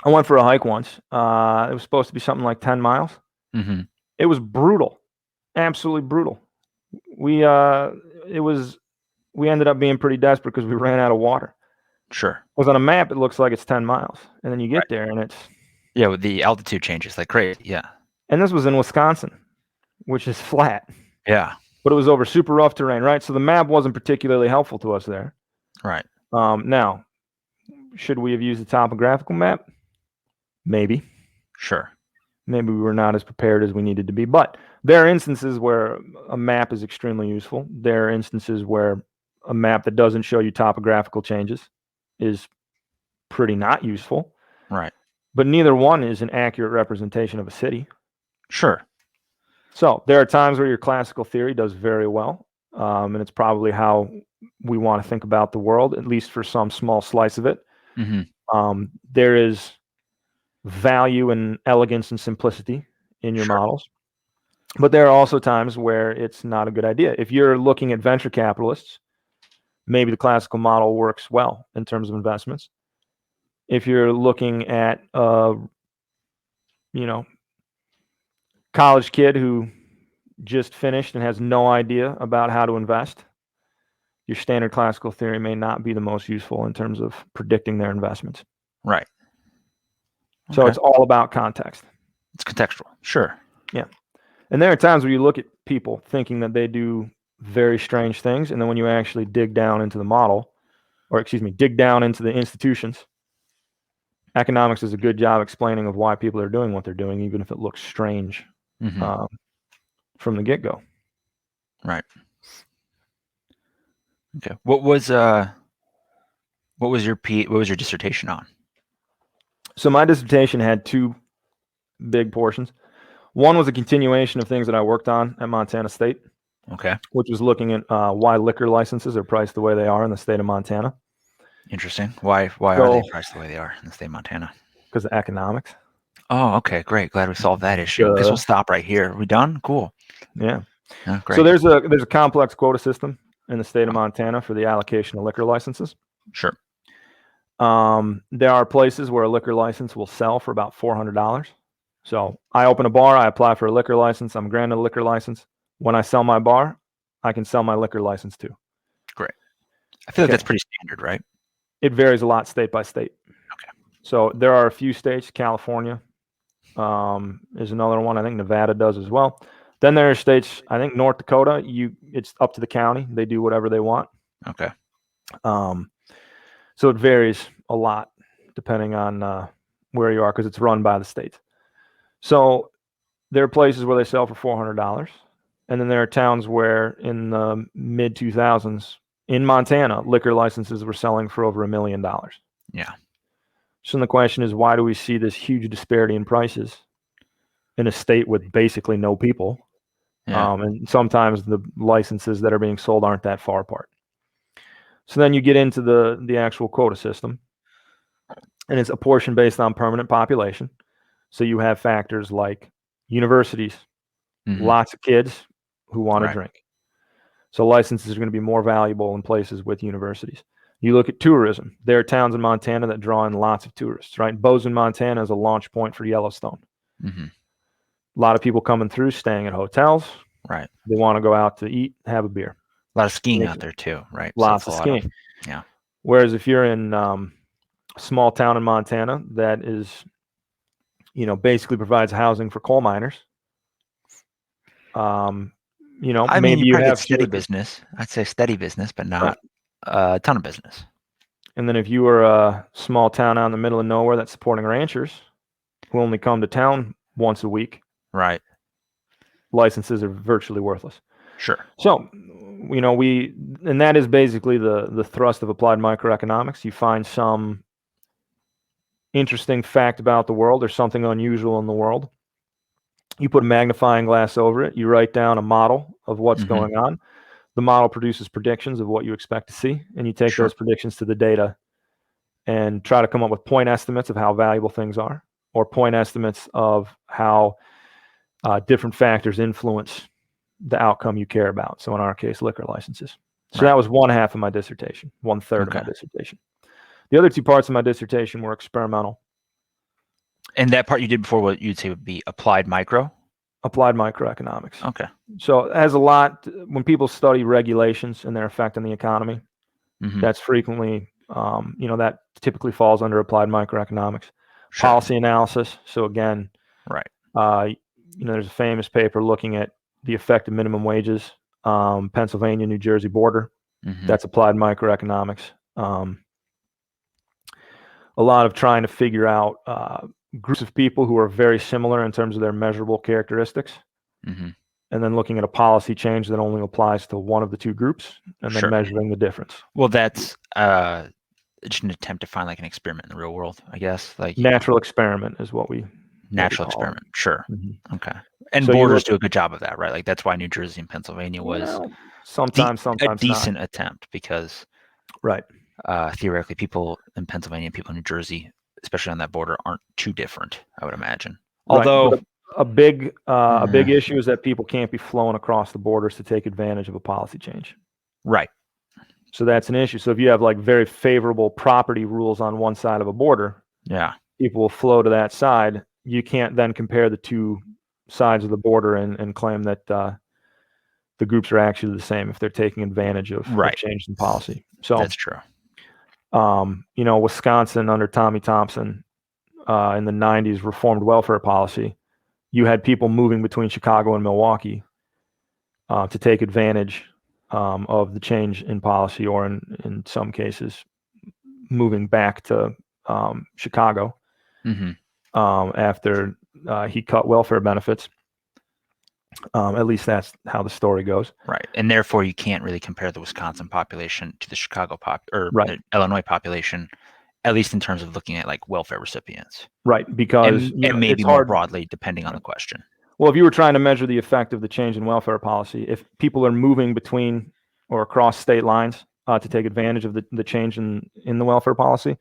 I went for a hike once. It was supposed to be something like 10 miles. Mm-hmm. It was brutal, absolutely brutal. We ended up being pretty desperate because we ran out of water. Sure. Because on a map, it looks like it's 10 miles. And then you get there and it's... Yeah, with the altitude changes like crazy. Yeah. And this was in Wisconsin, which is flat. Yeah. But it was over super rough terrain, right? So the map wasn't particularly helpful to us there. Right. Now, should we have used a topographical map? Maybe. Sure. Maybe we were not as prepared as we needed to be. But there are instances where a map is extremely useful. There are instances where a map that doesn't show you topographical changes is pretty not useful. Right. But neither one is an accurate representation of a city. Sure. So there are times where your classical theory does very well. And it's probably how we want to think about the world, at least for some small slice of it. Mm-hmm. There is value and elegance and simplicity in your models. But there are also times where it's not a good idea. If you're looking at venture capitalists, maybe the classical model works well in terms of investments. If you're looking at college kid who just finished and has no idea about how to invest, your standard classical theory may not be the most useful in terms of predicting their investments. Right. So it's all about context. It's contextual. Sure. Yeah. And there are times where you look at people thinking that they do very strange things, and then when you actually dig down into the model, dig down into the institutions, economics does a good job explaining of why people are doing what they're doing, even if it looks strange from the get-go. Right. Okay. What was your dissertation on? So my dissertation had two big portions. One was a continuation of things that I worked on at Montana State. Okay. Which was looking at why liquor licenses are priced the way they are in the state of Montana. Interesting. Why are they priced the way they are in the state of Montana? Because of economics. Oh, okay, great. Glad we solved that issue. I guess we'll stop right here. Are we done? Cool. Yeah. Great. So there's a complex quota system in the state of Montana for the allocation of liquor licenses. Sure. There are places where a liquor license will sell for about $400. So I open a bar, I apply for a liquor license, I'm granted a liquor license. When I sell my bar, I can sell my liquor license too. Great. I feel like that's pretty standard, right? It varies a lot state by state. Okay. So there are a few states. California is another one. I think Nevada does as well. Then there are states. I think North Dakota. It's up to the county. They do whatever they want. Okay. So it varies a lot depending on where you are because it's run by the states. So there are places where they sell for $400, and then there are towns where in the mid 2000s in Montana, liquor licenses were selling for over $1 million. Yeah. So the question is, why do we see this huge disparity in prices in a state with basically no people? Yeah. And sometimes the licenses that are being sold aren't that far apart. So then you get into the actual quota system, and it's a portion based on permanent population. So you have factors like universities, lots of kids who want to drink. So licenses are going to be more valuable in places with universities. You look at tourism. There are towns in Montana that draw in lots of tourists, right? Bozeman, Montana is a launch point for Yellowstone. A lot of people coming through, staying at hotels. Right. They want to go out to eat, have a beer. A lot of skiing out there too, right? Lots of skiing. Yeah. Whereas if you're in a small town in Montana that is, basically provides housing for coal miners, maybe you you probably have get steady business. I'd say steady business, but not a ton of business. And then if you were a small town out in the middle of nowhere that's supporting ranchers who only come to town once a week, right, licenses are virtually worthless. Sure. So, and that is basically the thrust of applied microeconomics. You find some interesting fact about the world or something unusual in the world. You put a magnifying glass over it. You write down a model of what's going on. The model produces predictions of what you expect to see, and you take those predictions to the data and try to come up with point estimates of how valuable things are, or point estimates of how different factors influence the outcome you care about. So in our case, liquor licenses. So that was one half of my dissertation, 1/3 of my dissertation. The other two parts of my dissertation were experimental. And that part you did before, what you'd say would be applied micro? Applied microeconomics. Okay. So it has a lot, when people study regulations and their effect on the economy, that's frequently, that typically falls under applied microeconomics. Policy analysis. So again, there's a famous paper looking at the effect of minimum wages, Pennsylvania, New Jersey border. That's applied microeconomics. A lot of trying to figure out groups of people who are very similar in terms of their measurable characteristics, and then looking at a policy change that only applies to one of the two groups, and then measuring the difference. Well, that's just an attempt to find like an experiment in the real world, I guess. Like natural experiment is what we natural experiment. Sure. Okay. And so borders do a good job of that, right? Like that's why New Jersey and Pennsylvania was sometimes a decent attempt, because theoretically people in Pennsylvania and people in New Jersey, especially on that border, aren't too different, I would imagine. Although a big issue is that people can't be flown across the borders to take advantage of a policy change. Right. So that's an issue. So if you have like very favorable property rules on one side of a border, people will flow to that side. You can't then compare the two sides of the border and claim that the groups are actually the same if they're taking advantage of change in policy. So that's true. Wisconsin under Tommy Thompson in the 90s reformed welfare policy. You had people moving between Chicago and Milwaukee to take advantage of the change in policy, or in some cases, moving back to Chicago after he cut welfare benefits. At least that's how the story goes. Right. And therefore, you can't really compare the Wisconsin population to the Chicago the Illinois population, at least in terms of looking at like welfare recipients. Right. Because and maybe more broadly, depending on the question. Well, if you were trying to measure the effect of the change in welfare policy, if people are moving between or across state lines to take advantage of the change in the welfare policy,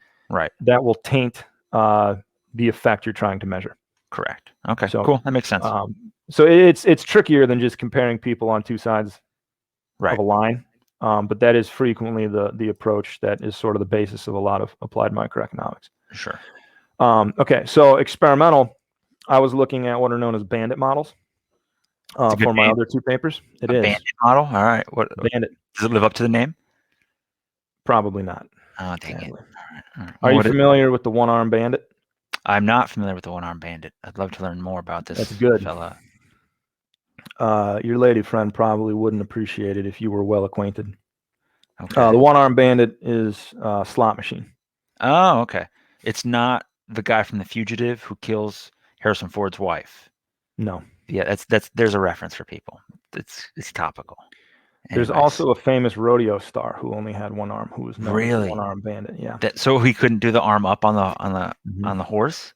that will taint the effect you're trying to measure. Correct. Okay. So, cool. That makes sense. So it's trickier than just comparing people on two sides of a line, but that is frequently the approach that is sort of the basis of a lot of applied microeconomics. Sure. Okay, so experimental, I was looking at what are known as bandit models for my other two papers. It is bandit model. All right. What bandit? Does it live up to the name? Probably not. Oh, dang it. Sadly. All right. Are Well, you familiar with the one-arm bandit? I'm not familiar with the one-arm bandit. I'd love to learn more about That's this good. fella. Your lady friend probably wouldn't appreciate it if you were well acquainted. Okay. The one-arm bandit is a slot machine. Oh, okay. It's not the guy from The Fugitive who kills Harrison Ford's wife. No. Yeah, there's a reference for people. It's topical. There's Anyways, also a famous rodeo star who only had one arm, who was known as the really one-arm bandit. Yeah. so he couldn't do the arm up on the Mhm. horse.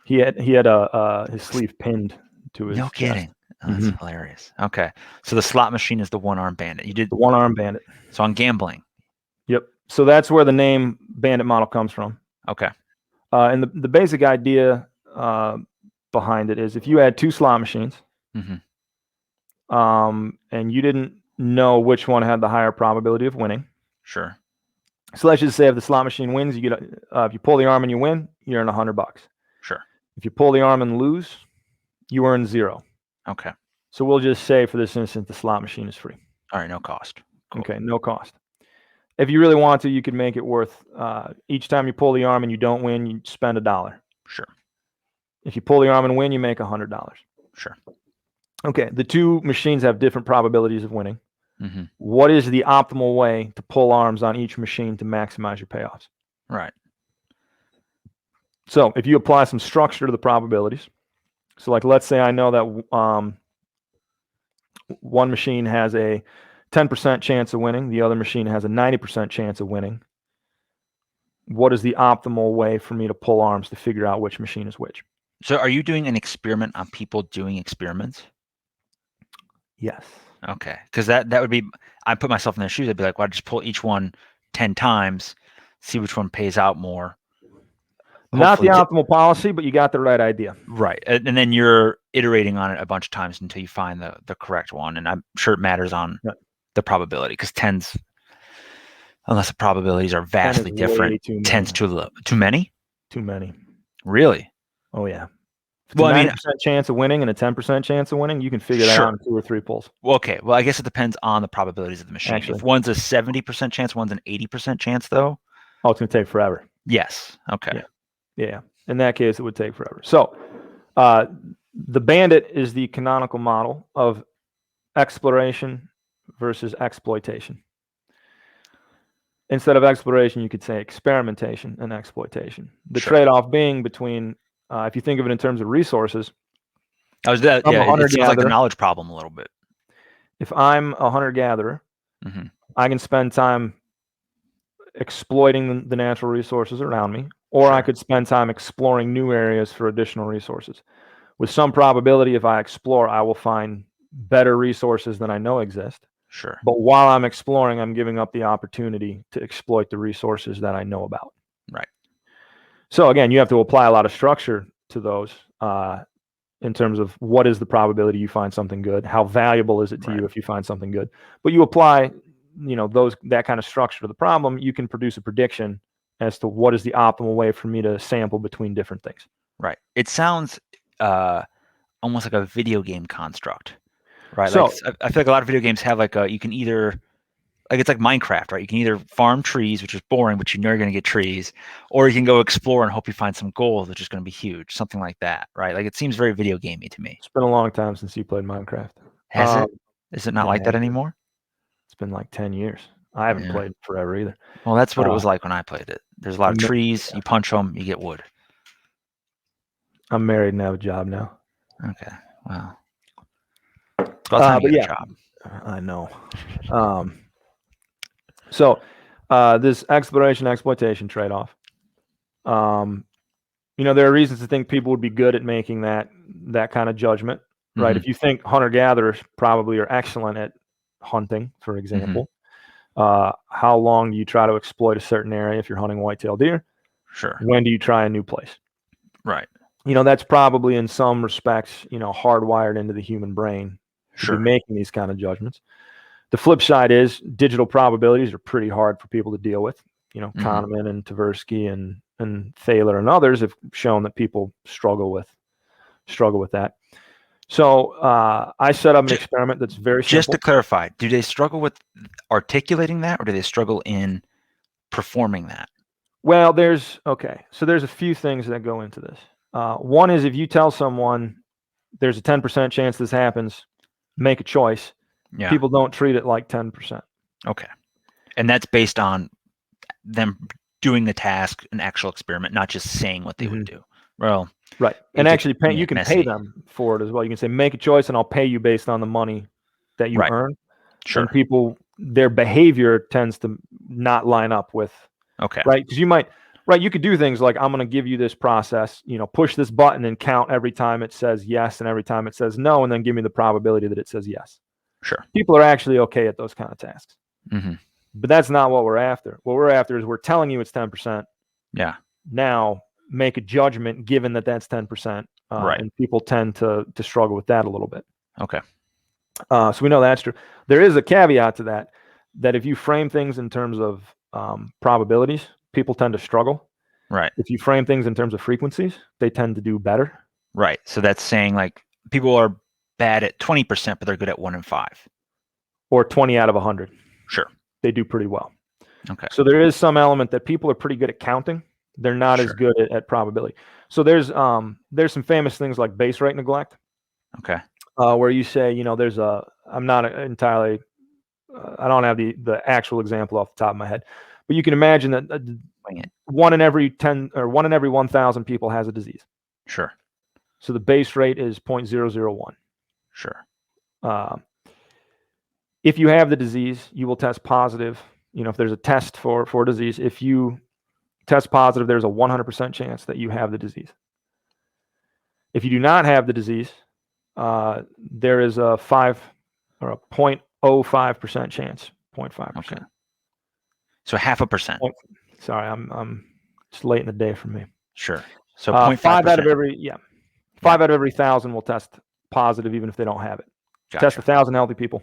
He had his sleeve pinned to his No chest. kidding. Oh, that's hilarious. Okay, so the slot machine is the one-arm bandit. You did The one-arm bandit. so on gambling. Yep. So that's where the name bandit model comes from. Okay. And the basic idea behind it is if you had two slot machines, and you didn't know which one had the higher probability of winning. Sure. So let's just say if the slot machine wins, you get if you pull the arm and you win, you earn $100. Sure. If you pull the arm and lose, you earn 0. Okay. So we'll just say for this instance, the slot machine is free. All right. No cost. Cool. Okay, no cost. If you really want to, you could make it worth each time you pull the arm and you don't win, you spend $1. Sure. If you pull the arm and win, you make $100. Sure. Okay, the two machines have different probabilities of winning. What is the optimal way to pull arms on each machine to maximize your payoffs? Right. So if you apply some structure to the probabilities, so like let's say I know that one machine has a 10% chance of winning, the other machine has a 90% chance of winning. What is the optimal way for me to pull arms to figure out which machine is which? So are you doing an experiment on people doing experiments? Yes. Okay, because that would be, I put myself in their shoes. I'd be like, well, just pull each one 10 times, see which one pays out more. Not the optimal policy, but you got the right idea. Right, and then you're iterating on it a bunch of times until you find the correct one. And I'm sure it matters on the probability, because tens, unless the probabilities are vastly different, tends too low. Too many? Too many. Really? Oh yeah. Well, I mean, 90% chance of winning and a 10% chance of winning, you can figure that out in 2 or 3 pulls. Well, okay. Well, I guess it depends on the probabilities of the machine. Actually, if one's a 70% chance, one's an 80% chance, though. Oh, it's going to take forever. Yes. Okay. Yeah. In that case, it would take forever. So, the bandit is the canonical model of exploration versus exploitation. Instead of exploration, you could say experimentation and exploitation. The trade-off being between, if you think of it in terms of resources, it sounds like the knowledge problem a little bit. If I'm a hunter-gatherer, I can spend time exploiting the natural resources around me, or I could spend time exploring new areas for additional resources. With some probability, if I explore, I will find better resources than I know exist. Sure. But while I'm exploring, I'm giving up the opportunity to exploit the resources that I know about. Right. So again, you have to apply a lot of structure to those in terms of what is the probability you find something good, how valuable is it to you if you find something good. But you apply, that kind of structure to the problem, you can produce a prediction as to what is the optimal way for me to sample between different things. Right. It sounds almost like a video game construct. Right. So, I feel like a lot of video games have you can either, it's like Minecraft, right? You can either farm trees, which is boring, but you know you're going to get trees, or you can go explore and hope you find some gold, which is going to be huge, something like that, right? Like it seems very video gamey to me. It's been a long time since you played Minecraft. Has it? Is it not like that anymore? It's been like 10 years. I haven't played forever either. Well, that's what it was like when I played it. There's a lot of trees. You punch them, you get wood. I'm married and have a job now. Okay. Wow. It's about time you get a job. I know. So this exploration exploitation trade-off. There are reasons to think people would be good at making that kind of judgment, right? If you think hunter-gatherers probably are excellent at hunting, for example, how long do you try to exploit a certain area if you're hunting white-tailed deer? Sure. When do you try a new place? Right. That's probably in some respects, hardwired into the human brain to be making these kind of judgments. The flip side is digital probabilities are pretty hard for people to deal with. Kahneman and Tversky and Thaler and others have shown that people struggle with that. So I set up an experiment that's very simple. Just to clarify, do they struggle with articulating that, or do they struggle in performing that? Well, there's a few things that go into this. One is if you tell someone there's a 10% chance this happens, make a choice. Yeah. People don't treat it like 10%. Okay. And that's based on them doing the task, an actual experiment, not just saying what they would do. Well, right. And actually, you can pay them for it as well. You can say, make a choice and I'll pay you based on the money that you earn. Sure. And people, their behavior tends to not line up with, right? Because you could do things like, I'm going to give you this process, push this button and count every time it says yes and every time it says no, and then give me the probability that it says yes. Sure. People are actually okay at those kind of tasks. Mm-hmm. But that's not what we're after. What we're after is we're telling you it's 10%. Yeah. Now make a judgment given that that's 10%. And people tend to struggle with that a little bit. Okay. So we know that's true. There is a caveat to that if you frame things in terms of probabilities, people tend to struggle. Right. If you frame things in terms of frequencies, they tend to do better. Right. So that's saying like people are bad at 20%, but they're good at 1 in 5. Or 20 out of 100. Sure. They do pretty well. Okay. So there is some element that people are pretty good at counting. They're not as good at probability. So there's some famous things like base rate neglect. Okay. Where you say, I'm not entirely, I don't have the actual example off the top of my head, but you can imagine that 1 in every 10 or 1 in every 1,000 people has a disease. Sure. So the base rate is 0.001. Sure. If you have the disease, you will test positive. If there's a test for disease, if you test positive, there's a 100% chance that you have the disease. If you do not have the disease, there is a 0.05% chance, 0.5%. Okay. So 0.5%. Sorry, I'm just late in the day for me. Sure. So 0.5%. 5 out of every 5 out of every 1,000 will test positive even if they don't have it. Gotcha. Test 1,000 healthy people.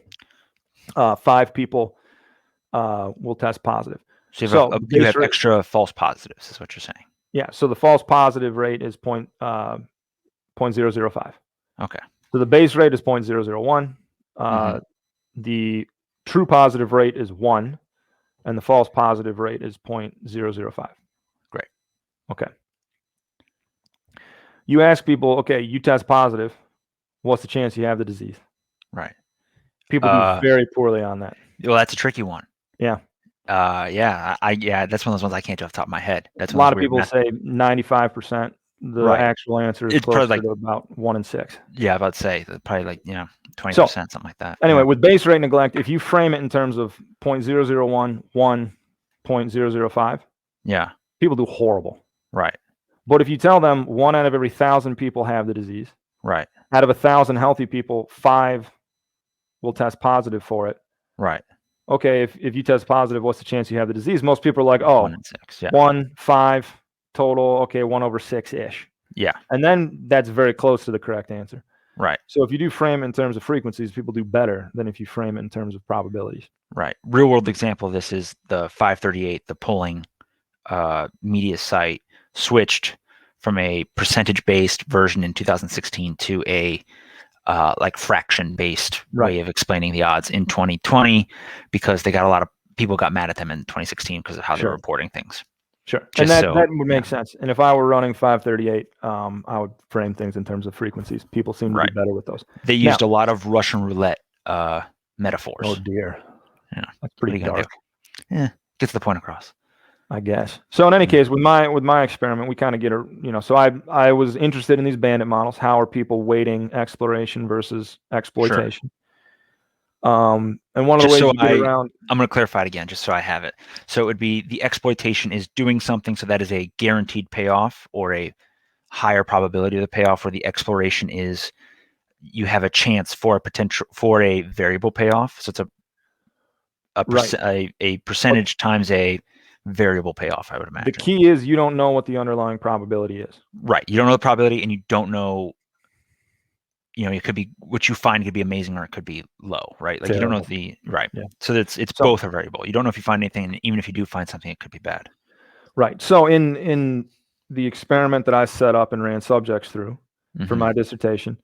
5 people will test positive. So you have extra false positives, is what you're saying. Yeah. So the false positive rate is 0.005. Okay. So the base rate is 0.001. The true positive rate is 1, and the false positive rate is 0.005. Great. Okay. You ask people, okay, you test positive. What's the chance you have the disease? Right. People do very poorly on that. Well, that's a tricky one. Yeah. That's one of those ones I can't do off the top of my head. That's a lot of people say 95%. The actual answer is closer to about 1 in 6. Yeah, about to say probably 20%, something like that. Anyway, with base rate neglect, if you frame it in terms of 0.001, 1, 0.005, people do horrible. Right. But if you tell them 1 out of every 1,000 people have the disease, right, out of 1,000 healthy people, 5 will test positive for it. Right. Okay, if you test positive, what's the chance you have the disease? Most people are like, 1 in 6. Yeah. 1, 5 total. Okay, 1/6-ish. Yeah. And then that's very close to the correct answer. Right. So if you do frame it in terms of frequencies, people do better than if you frame it in terms of probabilities. Right. Real world example of this is the 538, the polling media site switched from a percentage-based version in 2016 to a fraction-based way of explaining the odds in 2020 because they got a lot of people got mad at them in 2016 because of how they were reporting things. Sure. And that would make sense. And if I were running 538, I would frame things in terms of frequencies. People seem to do better with those. They used a lot of Russian roulette metaphors. Oh, dear. Yeah. That's pretty dark. Yeah. Gets the point across, I guess. So in any case, with my experiment, we kind of get so I was interested in these bandit models. How are people weighting exploration versus exploitation? Sure. And one of the ways to get around. I'm going to clarify it again, just so I have it. So it would be the exploitation is doing something, so that is a guaranteed payoff or a higher probability of the payoff, where the exploration is you have a chance for a variable payoff. So it's a percentage times a variable payoff, I would imagine. The key is you don't know what the underlying probability is. Right. You don't know the probability, and you don't know, it could be, what you find could be amazing or it could be low, right? Like you don't know Yeah. So it's both a variable. You don't know if you find anything, and even if you do find something, it could be bad. Right. So in the experiment that I set up and ran subjects through for my dissertation,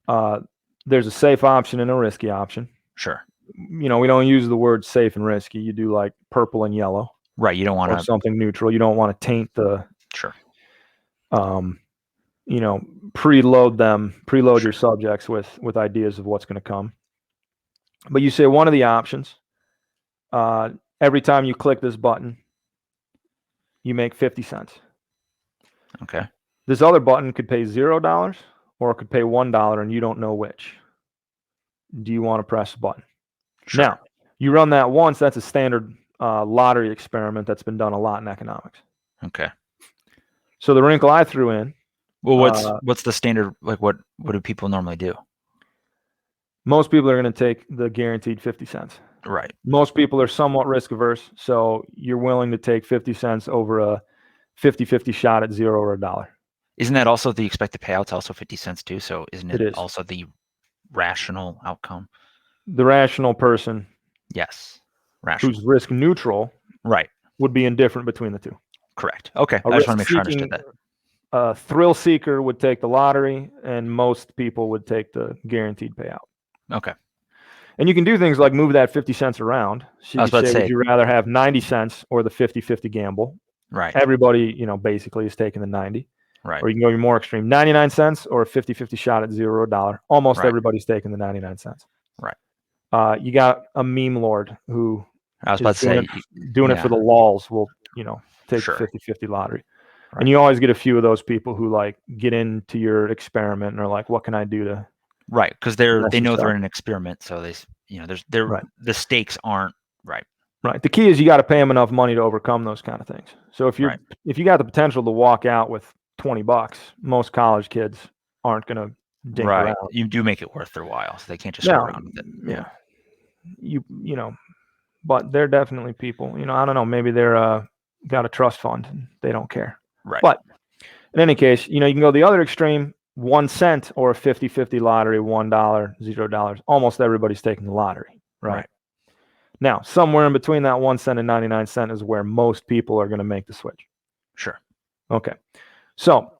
there's a safe option and a risky option. Sure. We don't use the word safe and risky. You do like purple and yellow. Right. You don't want or to. something neutral. You don't want to taint the, Sure. preload your subjects with ideas of what's going to come. But you say one of the options, every time you click this button, you make 50 cents. Okay. This other button could pay $0 or it could pay $1 and you don't know which. Do you want to press the button? Sure. Now, you run that once, that's a standard lottery experiment that's been done a lot in economics. Okay. So the wrinkle I threw in. Well, what's the standard? Like, what do people normally do? Most people are going to take the guaranteed 50 cents. Right. Most people are somewhat risk averse, so you're willing to take 50 cents over a 50-50 shot at $0 or $1. Isn't that also the expected payout's also 50 cents too? So isn't it is. also the rational outcome? The rational person, Yes. Rational. who's risk neutral, Right. would be indifferent between the two. Correct. Okay. I just want to make sure I understood that. A thrill seeker would take the lottery, and most people would take the guaranteed payout. Okay. And you can do things like move that 50 cents around. So I was about to say, would you rather have 90 cents or the 50-50 gamble? Right. Everybody, basically is taking the 90. Right. Or you can go more extreme, 99 cents or a 50-50 shot at $0 or $1. Almost Right. everybody's taking the 99 cents. Right. You got a meme lord who I was about to say, doing it for the lulz will, take Sure. the 50-50 lottery. Right. And you always get a few of those people who like get into your experiment and are like, what can I do to? Right. Because they know this they're up? in an experiment. So Right. the stakes aren't right. Right. The key is you got to pay them enough money to overcome those kind of things. So if you got the potential to walk out with $20, most college kids aren't going to dink around. You do make it worth their while, so they can't just go around with it. Yeah. But they're definitely people, I don't know, maybe they're got a trust fund and they don't care. Right. But in any case, you can go the other extreme, 1 cent or a 50-50 lottery, $1, $0. Almost everybody's taking the lottery, right? Now, somewhere in between that 1 cent and 99 cents is where most people are going to make the switch. Sure. Okay. So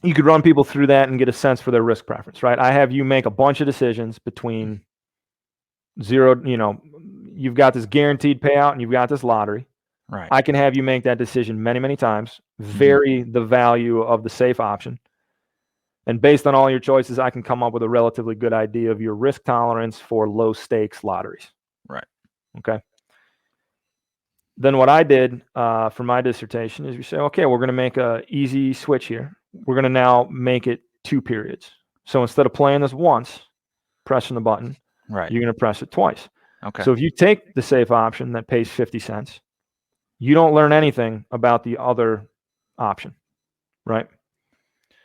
you could run people through that and get a sense for their risk preference, right? I have you make a bunch of decisions between zero, you've got this guaranteed payout and you've got this lottery. Right. I can have you make that decision many, many times, vary the value of the safe option. And based on all your choices, I can come up with a relatively good idea of your risk tolerance for low stakes lotteries. Right. Okay. Then what I did for my dissertation is we say, okay, we're going to make a easy switch here. We're going to now make it 2 periods. So instead of playing this once, pressing the button, right, you're going to press it twice. Okay. So if you take the safe option that pays 50 cents, you don't learn anything about the other option, right?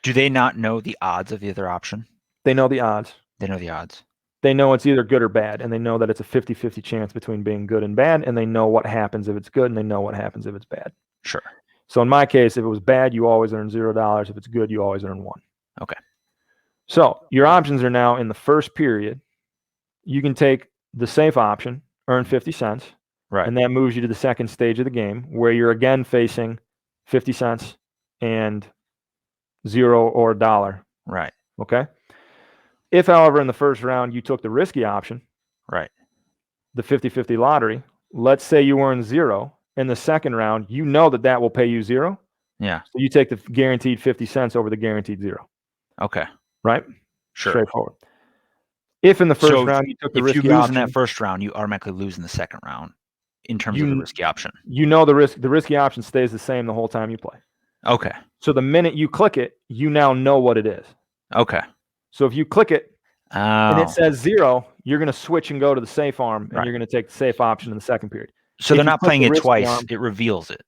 Do they not know the odds of the other option? They know the odds. They know the odds. They know it's either good or bad, and they know that it's a 50-50 chance between being good and bad, and they know what happens if it's good, and they know what happens if it's bad. Sure. So in my case, if it was bad, you always earn $0. If it's good, you always earn 1. Okay. So your options are now in the first period. You can take the safe option, earn 50 cents, right, and that moves you to the second stage of the game where you're again facing 50 cents and $0 or $1. Right. Okay. If, however, in the first round you took the risky option, right, the 50-50 lottery, let's say you earn 0 in the second round, you know that will pay you 0. Yeah. So you take the guaranteed 50 cents over the guaranteed 0. Okay. Right? Sure. Straightforward. If in the first round you took the risky option, if you lose in that first round, you automatically lose in the second round in terms of the risky option. You know the risky option stays the same the whole time you play. Okay. So the minute you click it, you now know what it is. Okay. So if you click it and it says 0, you're going to switch and go to the safe arm, and you're going to take the safe option in the second period. So they're not playing it twice. It reveals it.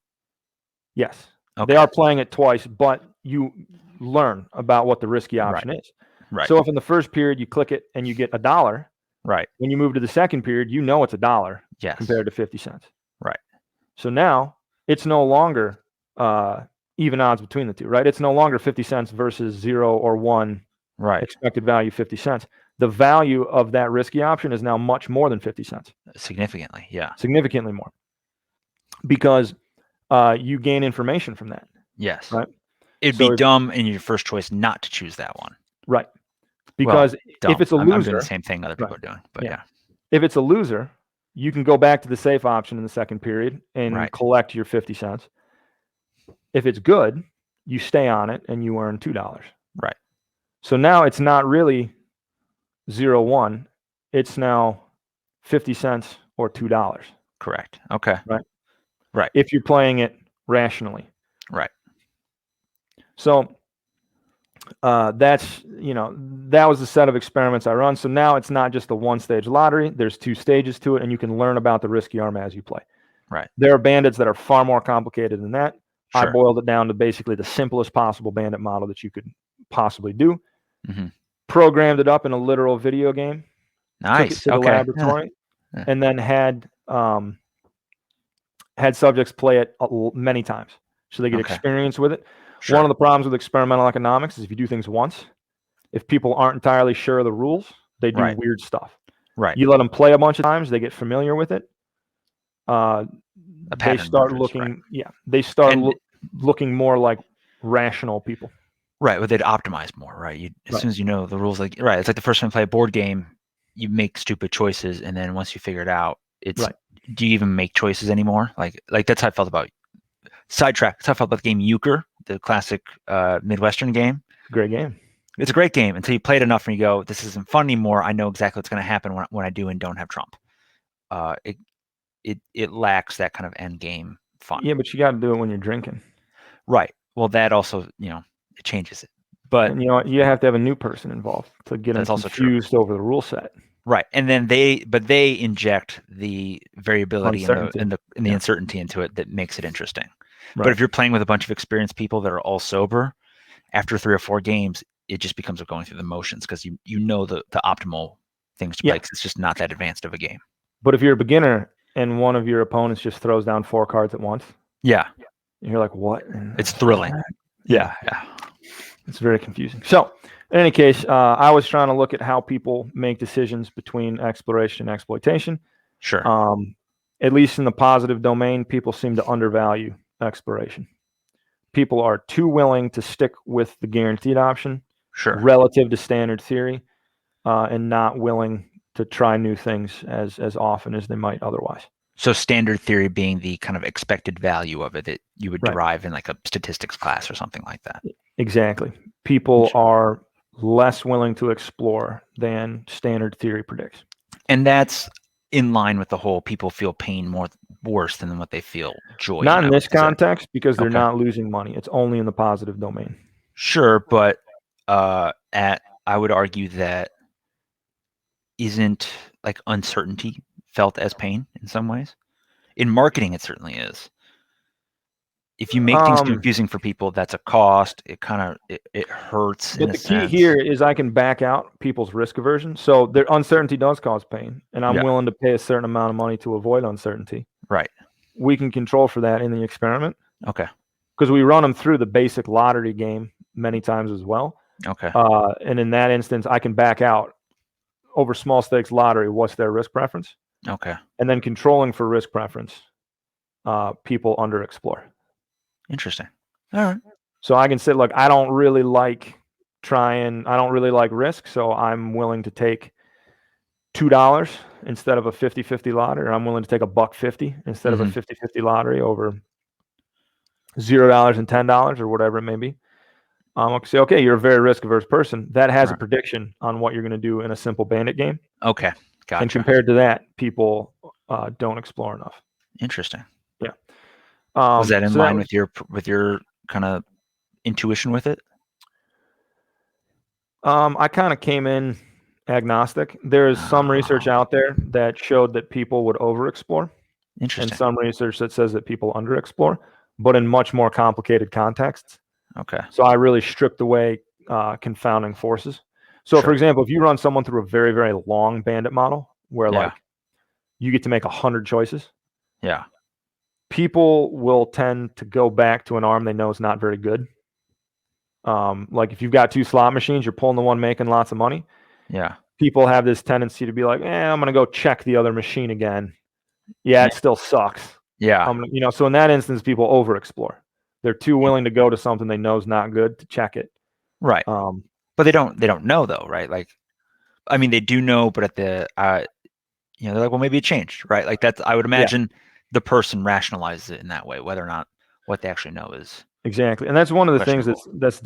Yes. Okay. They are playing it twice, but you learn about what the risky option is. Right. So if in the first period you click it and you get $1, right, when you move to the second period, you know it's $1 yes, compared to 50 cents. Right. So now it's no longer even odds between the two, right? It's no longer 50 cents versus 0 or 1, right, expected value 50 cents. The value of that risky option is now much more than 50 cents. Significantly, yeah. Significantly more. Because you gain information from that. Yes. Right? It'd be dumb in your first choice not to choose that one. Right. Because if it's a loser, I'm doing the same thing other people are doing. But yeah. If it's a loser, you can go back to the safe option in the second period and Right. collect your 50 cents. If it's good, you stay on it and you earn $2. Right. So now it's not really 0-1. It's now 50 cents or $2. Correct. Okay. Right. Right. If you're playing it rationally. Right. So that's, that was the set of experiments I run. So now it's not just a one-stage lottery. There's 2 stages to it, and you can learn about the risky arm as you play. Right. There are bandits that are far more complicated than that. Sure. I boiled it down to basically the simplest possible bandit model that you could possibly do. Mm-hmm. Programmed it up in a literal video game. Nice. Took it to the laboratory, and then had subjects play it many times, so they get experience with it. Sure. One of the problems with experimental economics is if you do things once, if people aren't entirely sure of the rules, they do weird stuff. Right. You let them play a bunch of times, they get familiar with it. They start looking, they start looking more like rational people. Right, but they'd optimize more, right? As soon as you know the rules, it's like the first time you play a board game, you make stupid choices, and then once you figure it out, it's do you even make choices anymore? Like that's how I felt about sidetrack. That's how I felt about the game Euchre, the classic Midwestern game. Great game. It's a great game until you play it enough and you go, this isn't fun anymore. I know exactly what's going to happen when I do and don't have Trump. It lacks that kind of end game fun. Yeah, but you got to do it when you're drinking. Right. Well, that also, it changes it. But and, you have to have a new person involved to get them confused over the rule set. Right. And then they inject the variability and the uncertainty into it that makes it interesting. Right. But if you're playing with a bunch of experienced people that are all sober, after 3 or 4 games, it just becomes going through the motions because you know the optimal things to play because it's just not that advanced of a game. But if you're a beginner and one of your opponents just throws down 4 cards at once, you're like, what? It's thrilling. Yeah. It's very confusing. So, in any case, I was trying to look at how people make decisions between exploration and exploitation. Sure. At least in the positive domain, people seem to undervalue exploration. People are too willing to stick with the guaranteed option relative to standard theory, and not willing to try new things as often as they might otherwise. So standard theory being the kind of expected value of it that you would derive in like a statistics class or something like that. Exactly. People are less willing to explore than standard theory predicts. And that's in line with the whole people feel pain worse than what they feel joy. Not in this context because they're not losing money. It's only in the positive domain. Sure, but I would argue that isn't like uncertainty felt as pain in some ways. In marketing, it certainly is. If you make things confusing for people, that's a cost. It kind of it hurts. But the key here is I can back out people's risk aversion. So their uncertainty does cause pain, and I'm willing to pay a certain amount of money to avoid uncertainty. Right. We can control for that in the experiment. Okay. Because we run them through the basic lottery game many times as well. Okay. And in that instance, I can back out over small stakes lottery. What's their risk preference? Okay. And then controlling for risk preference, people underexplore. Interesting. All right. So I can say, look, I don't really like risk, so I'm willing to take $2 instead of a 50-50 lottery, or I'm willing to take $1.50 instead of a 50-50 lottery over $0 and $10 or whatever it may be. I can say, okay, you're a very risk-averse person. That has a prediction on what you're going to do in a simple bandit game. Okay, gotcha. And compared to that, people don't explore enough. Interesting. Yeah. Was that in line with your kind of intuition with it? I kind of came in agnostic. There is some research out there that showed that people would overexplore. Interesting. And some research that says that people underexplore, but in much more complicated contexts. Okay. So I really stripped away confounding forces. So, for example, if you run someone through a very, very long bandit model where like you get to make 100 choices, people will tend to go back to an arm they know is not very good. Like if you've got 2 slot machines, you're pulling the one making lots of money. Yeah. People have this tendency to be like, I'm going to go check the other machine again. Yeah, it still sucks. Yeah. So in that instance, people overexplore. They're too willing to go to something they know is not good to check it. Right. But they don't know though, right? Like, I mean, they do know, but at the they're like, well, maybe it changed, right? Like that's, I would Yeah, imagine the person rationalizes it in that way, whether or not what they actually know is exactly. And that's one of the things questionable. that's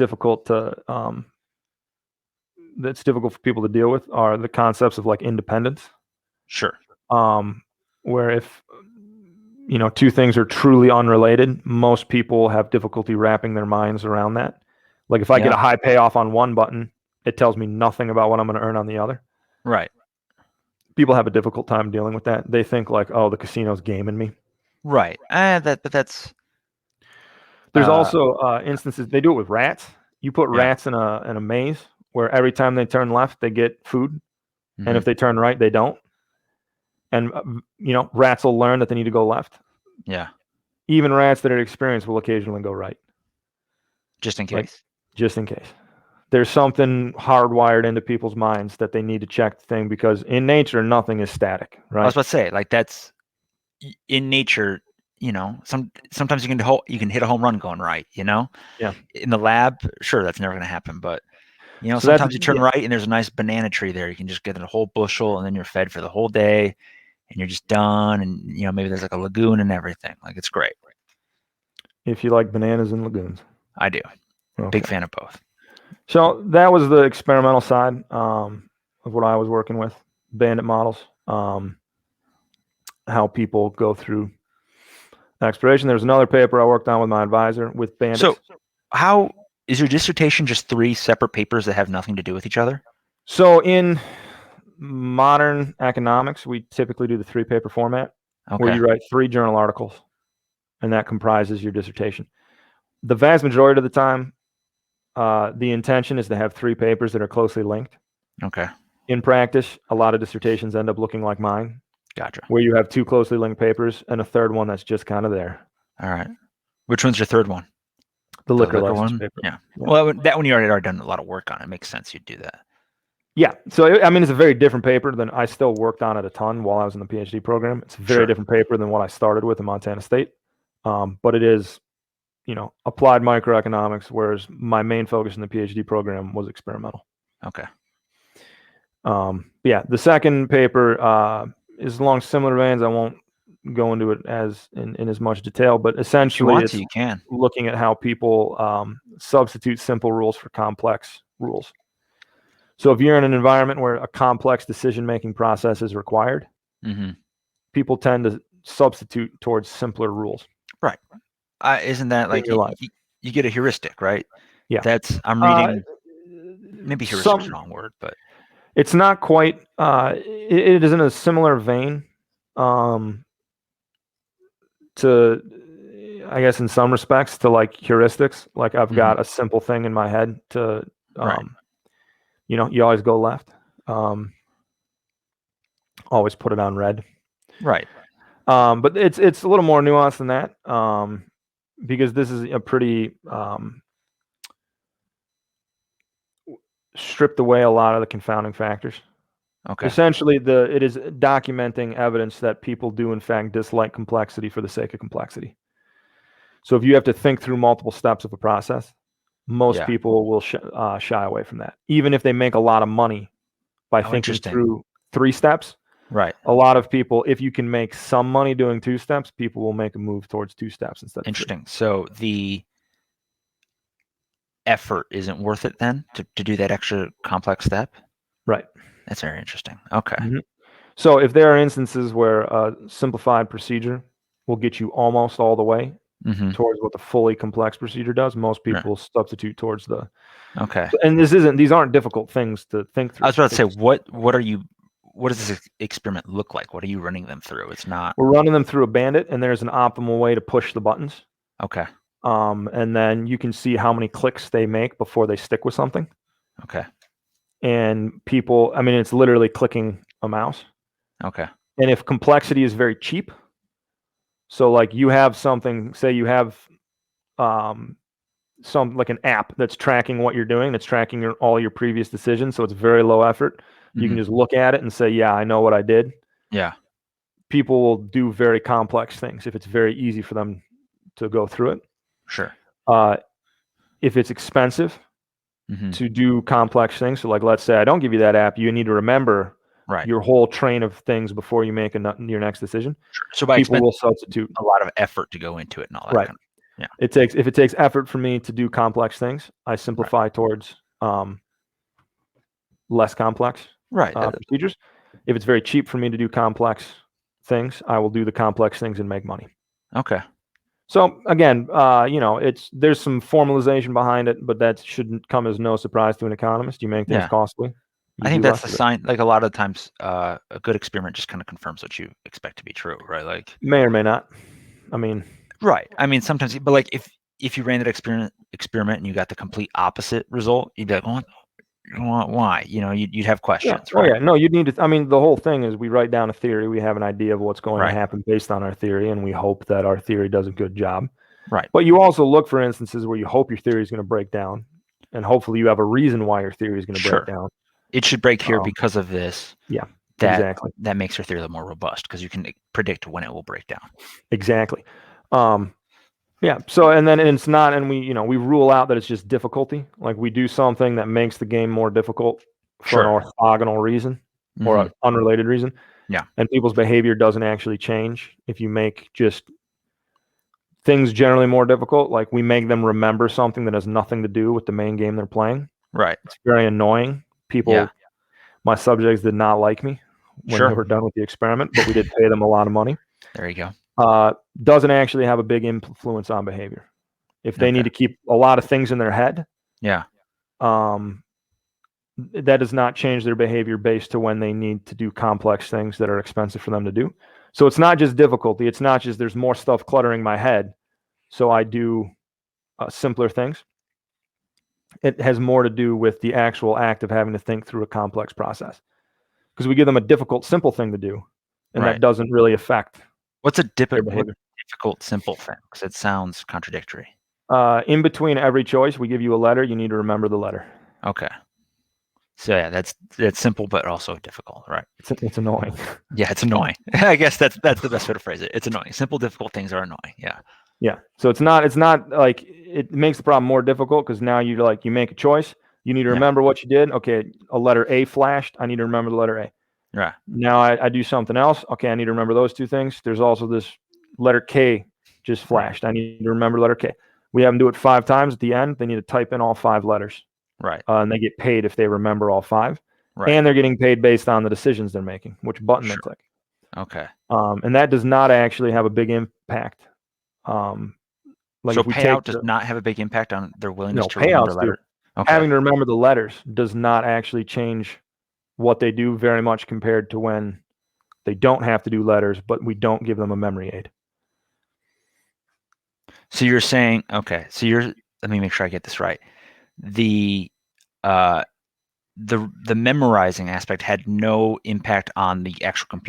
difficult for people to deal with are the concepts of like independence. Sure. Where if two things are truly unrelated, most people have difficulty wrapping their minds around that. Like if I get Yeah. a high payoff on one button, it tells me nothing about what I'm going to earn on the other. Right. People have a difficult time dealing with that. They think like, oh, the casino's gaming me. Right. But that's There's also instances they do it with rats. You put yeah. rats in a maze where every time they turn left, they get food, and Mhm. if they turn right, they don't. And rats will learn that they need to go left. Yeah. Even rats that are experienced will occasionally go right, Just in like case. just in case. There's something hardwired into people's minds that they need to check the thing because in nature, nothing is static, I was right? about to say, like that's in nature, sometimes you can hit a home run going right, Yeah. In the lab, sure, that's never going to happen, but So that's sometimes you turn right and there's a nice banana tree there. You can just get a whole bushel and then you're fed for the whole day and you're just done. And, maybe there's like a lagoon and everything. Like it's great. if you like bananas and lagoons. I do. Okay. Big fan of both. So that was the experimental side of what I was working with, bandit models, how people go through exploration. There's another paper I worked on with my advisor with bandits. So how is your dissertation just 3 separate papers that have nothing to do with each other? So in modern economics, we typically do the 3-paper format where you write 3 journal articles, and that comprises your dissertation. The vast majority of the time, the intention is to have 3 papers that are closely linked. Okay. In practice, a lot of dissertations end up looking like mine, Gotcha. where you have 2 closely linked papers and a third one that's just kind of there. All right. Which one's your third one? The liquor license one? paper. Yeah. Well, that one you already done a lot of work on. It makes sense you'd do that. Yeah. So, it's a very different paper than I still worked on it a ton while I was in the PhD program. It's a very different paper than what I started with in Montana State. But it is, applied microeconomics, whereas my main focus in the PhD program was experimental. Okay. Yeah, the second paper is along similar veins. I won't go into it in as much detail, but essentially it's you can. looking at how people substitute simple rules for complex rules. So if you're in an environment where a complex decision-making process is required, people tend to substitute towards simpler rules. Right. Isn't that like you get a heuristic, right? Yeah. I'm reading. Maybe heuristic is the wrong word, but it's not quite. It is in a similar vein to, I guess, in some respects, to like heuristics. Like I've got a simple thing in my head to, you always go left. Always put it on red. Right. But it's a little more nuanced than that. Because this is a pretty stripped away a lot of the confounding factors. Okay. Essentially, it is documenting evidence that people do in fact dislike complexity for the sake of complexity. So if you have to think through multiple steps of a process, most people will shy away from that, even if they make a lot of money by thinking through 3 steps. Right. A lot of people, if you can make some money doing 2 steps, people will make a move towards 2 steps instead of 3. Interesting. So the effort isn't worth it then to do that extra complex step? Right. That's very interesting. Okay. So if there are instances where a simplified procedure will get you almost all the way towards what the fully complex procedure does, most people substitute towards the. Okay. And these aren't difficult things to think through. I was about to say, what does this experiment look like? What are you running them through? It's not. We're running them through a bandit, and there's an optimal way to push the buttons. Okay. And then you can see how many clicks they make before they stick with something. Okay. And people, it's literally clicking a mouse. Okay. And if complexity is very cheap, so like you have something, say you have some like an app that's tracking what you're doing, that's tracking all your previous decisions, so it's very low effort. You can just look at it and say, yeah, I know what I did. Yeah. People will do very complex things if it's very easy for them to go through it. Sure. If it's expensive to do complex things, so like let's say I don't give you that app, you need to remember Right. your whole train of things before you make your next decision. Sure. So by People will substitute a lot of effort to go into it and all that right. kind of, If it takes effort for me to do complex things, I simplify towards less complex procedures. If it's very cheap for me to do complex things, I will do the complex things and make money. Okay. So again, there's some formalization behind it, but that shouldn't come as no surprise to an economist. You make things costly. I think that's the sign. Like a lot of the times, a good experiment just kind of confirms what you expect to be true, right? Like may or may not. I mean, right. I mean, sometimes, but like if you ran that experiment and you got the complete opposite result, you'd be like, well, why? You'd have questions. Yeah. Right? Oh yeah. No, you'd need to. I mean, the whole thing is we write down a theory. We have an idea of what's going to happen based on our theory, and we hope that our theory does a good job. Right. But you also look for instances where you hope your theory is going to break down, and hopefully you have a reason why your theory is going to break down. It should break here because of this. Yeah. Exactly. That makes your theory a little more robust because you can predict when it will break down. Exactly. Yeah. So, and then it's not, and we rule out that it's just difficulty. Like we do something that makes the game more difficult for an orthogonal reason or an unrelated reason. Yeah. And people's behavior doesn't actually change if you make just things generally more difficult. Like we make them remember something that has nothing to do with the main game they're playing. Right. It's very annoying. People, my subjects did not like me when they were done with the experiment, but we did pay them a lot of money. There you go. Doesn't actually have a big influence on behavior. If they need to keep a lot of things in their head, that does not change their behavior based to when they need to do complex things that are expensive for them to do. So it's not just difficulty. It's not just there's more stuff cluttering my head, so I do simpler things. It has more to do with the actual act of having to think through a complex process. Because we give them a difficult, simple thing to do, and that doesn't really affect what's a difficult, simple thing? Because it sounds contradictory. In between every choice, we give you a letter. You need to remember the letter. Okay. So yeah, that's simple, but also difficult, right? It's annoying. Yeah, it's annoying. I guess that's the best way to phrase it. It's annoying. Simple, difficult things are annoying. Yeah. Yeah. So it's not like it makes the problem more difficult because now you make a choice. You need to remember what you did. Okay, a letter A flashed. I need to remember the letter A. Right. Now I do something else. Okay, I need to remember those two things. There's also this letter K just flashed. I need to remember letter K. We have them do it 5 times at the end. They need to type in all 5 letters. Right. And they get paid if they remember all 5. Right. And they're getting paid based on the decisions they're making, which button they click. Okay. And that does not actually have a big impact. Like so payout does not have a big impact on their willingness to remember letters. Okay. Having to remember the letters does not actually change what they do very much compared to when they don't have to do letters, but we don't give them a memory aid. So you're saying, okay, so let me make sure I get this right. The memorizing aspect had no impact on the actual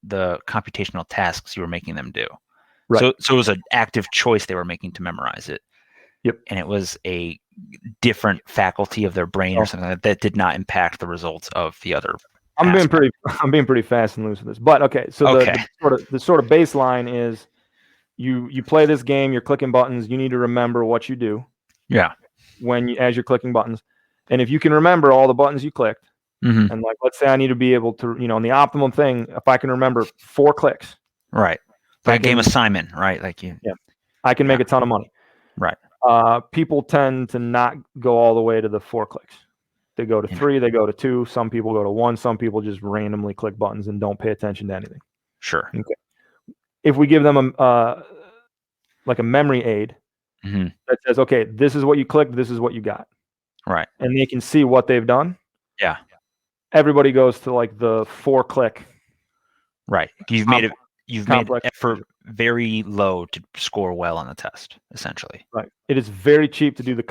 the computational tasks you were making them do. Right. So it was an active choice they were making to memorize it. Yep. And it was a different faculty of their brain or something that did not impact the results of the other. I'm being pretty fast and loose with this, but okay. So the sort of baseline is you play this game, you're clicking buttons. You need to remember what you do. Yeah. As you're clicking buttons, and if you can remember all the buttons you clicked, and like let's say I need to be able to, in the optimum thing, if I can remember 4 clicks. Right. Like a game assignment, right? Like I can make a ton of money. Right. People tend to not go all the way to the 4 clicks. They go to 3, they go to 2. Some people go to 1. Some people just randomly click buttons and don't pay attention to anything. Sure. Okay. If we give them a memory aid that says, okay, this is what you clicked, this is what you got. Right. And they can see what they've done. Yeah. Everybody goes to like the 4 click. Right. You've made effort very low to score well on the test, essentially. Right. It is very cheap to do the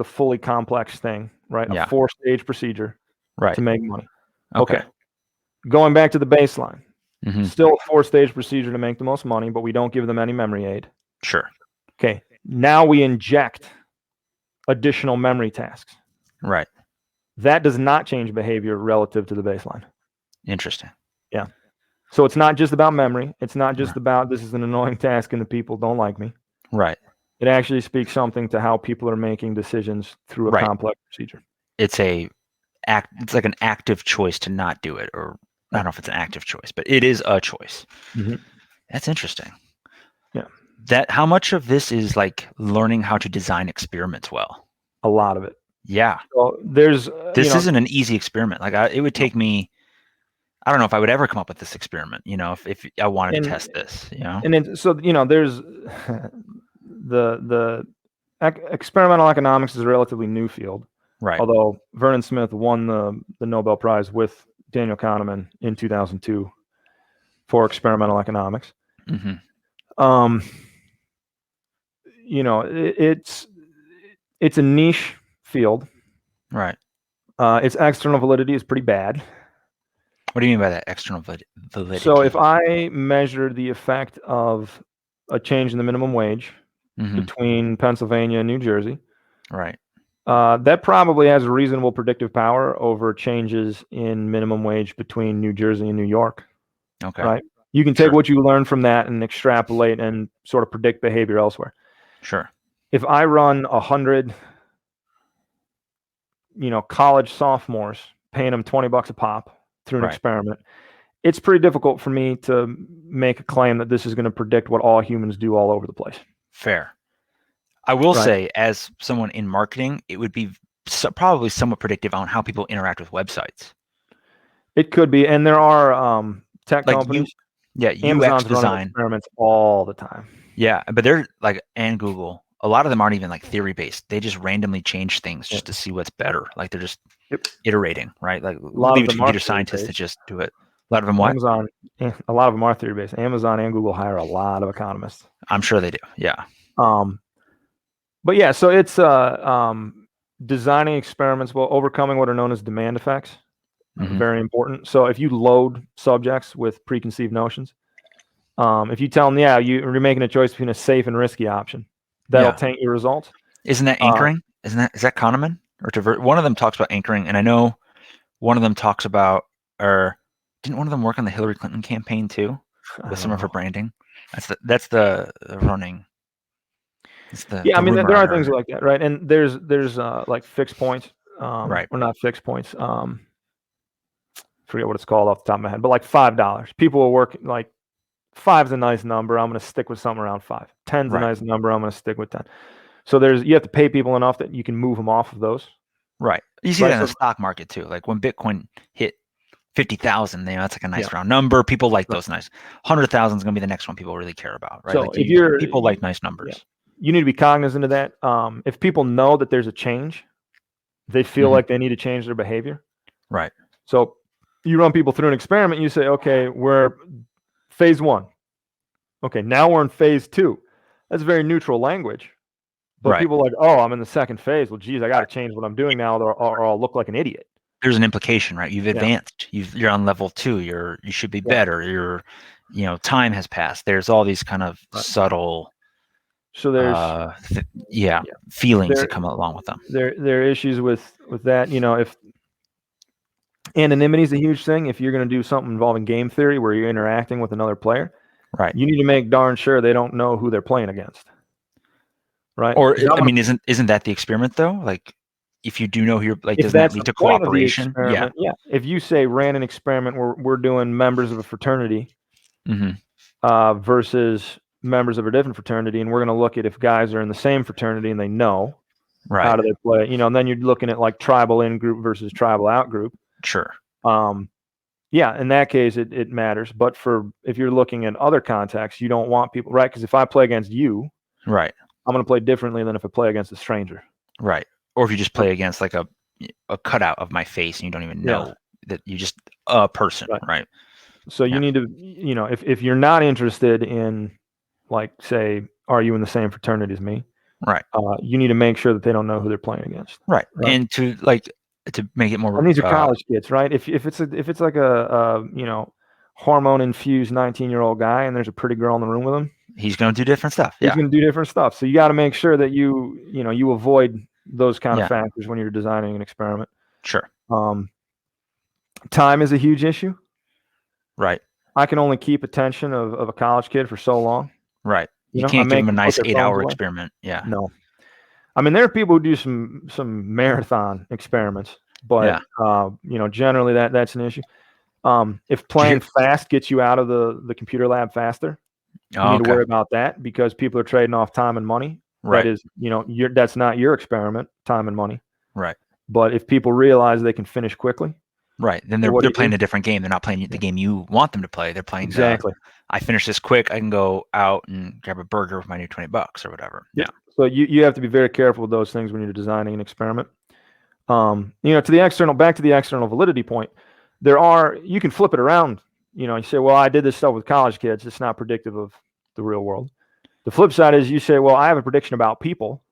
fully complex thing, right? A 4-stage procedure to make money. Okay. Going back to the baseline. Still a 4-stage procedure to make the most money, but we don't give them any memory aid. Sure. Okay. Now we inject additional memory tasks. Right. That does not change behavior relative to the baseline. Interesting. Yeah. So it's not just about memory. It's not just about this is an annoying task and the people don't like me. Right. It actually speaks something to how people are making decisions through a complex procedure. It's like an active choice to not do it, or I don't know if it's an active choice, but it is a choice. Mhm. That's interesting. Yeah. How much of this is like learning how to design experiments well? A lot of it. Yeah. So there's, This isn't an easy experiment. Like it would take me, I don't know if I would ever come up with this experiment, if I wanted to test this, And then, so, there's the experimental economics is a relatively new field. Right. Although Vernon Smith won the Nobel Prize with Daniel Kahneman in 2002 for experimental economics. Mm-hmm. It's a niche field. Right. Its external validity is pretty bad. What do you mean by that, external validity? So if I measure the effect of a change in the minimum wage between Pennsylvania and New Jersey, right, that probably has a reasonable predictive power over changes in minimum wage between New Jersey and New York. Okay. Right. You can take what you learn from that and extrapolate and sort of predict behavior elsewhere. Sure. If I run 100, college sophomores, paying them $20 a pop through an experiment, it's pretty difficult for me to make a claim that this is going to predict what all humans do all over the place. Fair. I will say, as someone in marketing, it would be probably somewhat predictive on how people interact with websites. It could be, and there are tech companies. UX design experiments all the time. Yeah, but they're like, and Google, a lot of them aren't even like theory based. They just randomly change things just to see what's better. Like they're just iterating, right? Like leave it to computer scientists to just do it. A lot of them Amazon, a lot of them are theory based. Amazon and Google hire a lot of economists. I'm sure they do. Yeah. But yeah, so it's designing experiments while overcoming what are known as demand effects. Very important. So if you load subjects with preconceived notions, if you tell them, you're making a choice between a safe and risky option, that'll taint your results. Isn't that anchoring? Is that Kahneman or one of them talks about anchoring, and I know one of them talks about, or didn't one of them work on the Hillary Clinton campaign too, with some of her branding? That's the running. I mean, there are things like that, right? And there's like fixed points, right? Or not fixed points. Forget what it's called off the top of my head, but like $5. People will work like 5's a nice number. I'm going to stick with something around 5. 10's a nice number. I'm going to stick with 10. So you have to pay people enough that you can move them off of those. Right. You see that in the stock market too. Like when Bitcoin hit 50,000, that's like a nice round number. People like those nice. 100,000 is going to be the next one people really care about, right? So like people like nice numbers. You need to be cognizant of that. If people know that there's a change, they feel like they need to change their behavior. Right. So you run people through an experiment. You say, okay, we're phase 1. Okay, now we're in phase 2. That's very neutral language. But people are like, oh, I'm in the second phase. Well, geez, I got to change what I'm doing now, or I'll look like an idiot. There's an implication, right? You've advanced. You're on level 2. You should be better. Time has passed. There's all these kind of subtle. So there's feelings that come along with them. There are issues with that. If anonymity is a huge thing, if you're going to do something involving game theory where you're interacting with another player, you need to make darn sure they don't know who they're playing against. Right. Or I mean, isn't that the experiment though? Like, if you do know who you're like, doesn't that lead to cooperation? Yeah. If you say ran an experiment where we're doing members of a fraternity versus members of a different fraternity, and we're going to look at if guys are in the same fraternity and they know how do they play, and then you're looking at like tribal in group versus tribal out group. Sure. In that case, it matters. But if you're looking at other contexts, you don't want people, right? Because if I play against you, I'm going to play differently than if I play against a stranger. Right. Or if you just play against like a cutout of my face and you don't even know that you're just a person, right? So you need to, if you're not interested in, like, say, are you in the same fraternity as me? Right. You need to make sure that they don't know who they're playing against. Right. And to make it more. And these are college kids, right? If it's like a hormone infused 19-year-old guy and there's a pretty girl in the room with him, he's going to do different stuff. He's going to do different stuff. So you got to make sure that you avoid those kind of factors when you're designing an experiment. Sure. Time is a huge issue. Right. I can only keep attention of a college kid for so long. Right. You can't give him a nice 8-hour experiment. Yeah. No. I mean, there are people who do some marathon experiments, but generally that's an issue. If playing fast gets you out of the computer lab faster, you need to worry about that, because people are trading off time and money. Right. That is, that's not your experiment, time and money. Right. But if people realize they can finish quickly, right, then they're playing a different game. They're not playing the game you want them to play. They're playing exactly. I finish this quick, I can go out and grab a burger with my new $20 or whatever. Yeah. So you have to be very careful with those things when you're designing an experiment. To back to the external validity point, you can flip it around. You say, well, I did this stuff with college kids. It's not predictive of the real world. The flip side is you say, well, I have a prediction about people.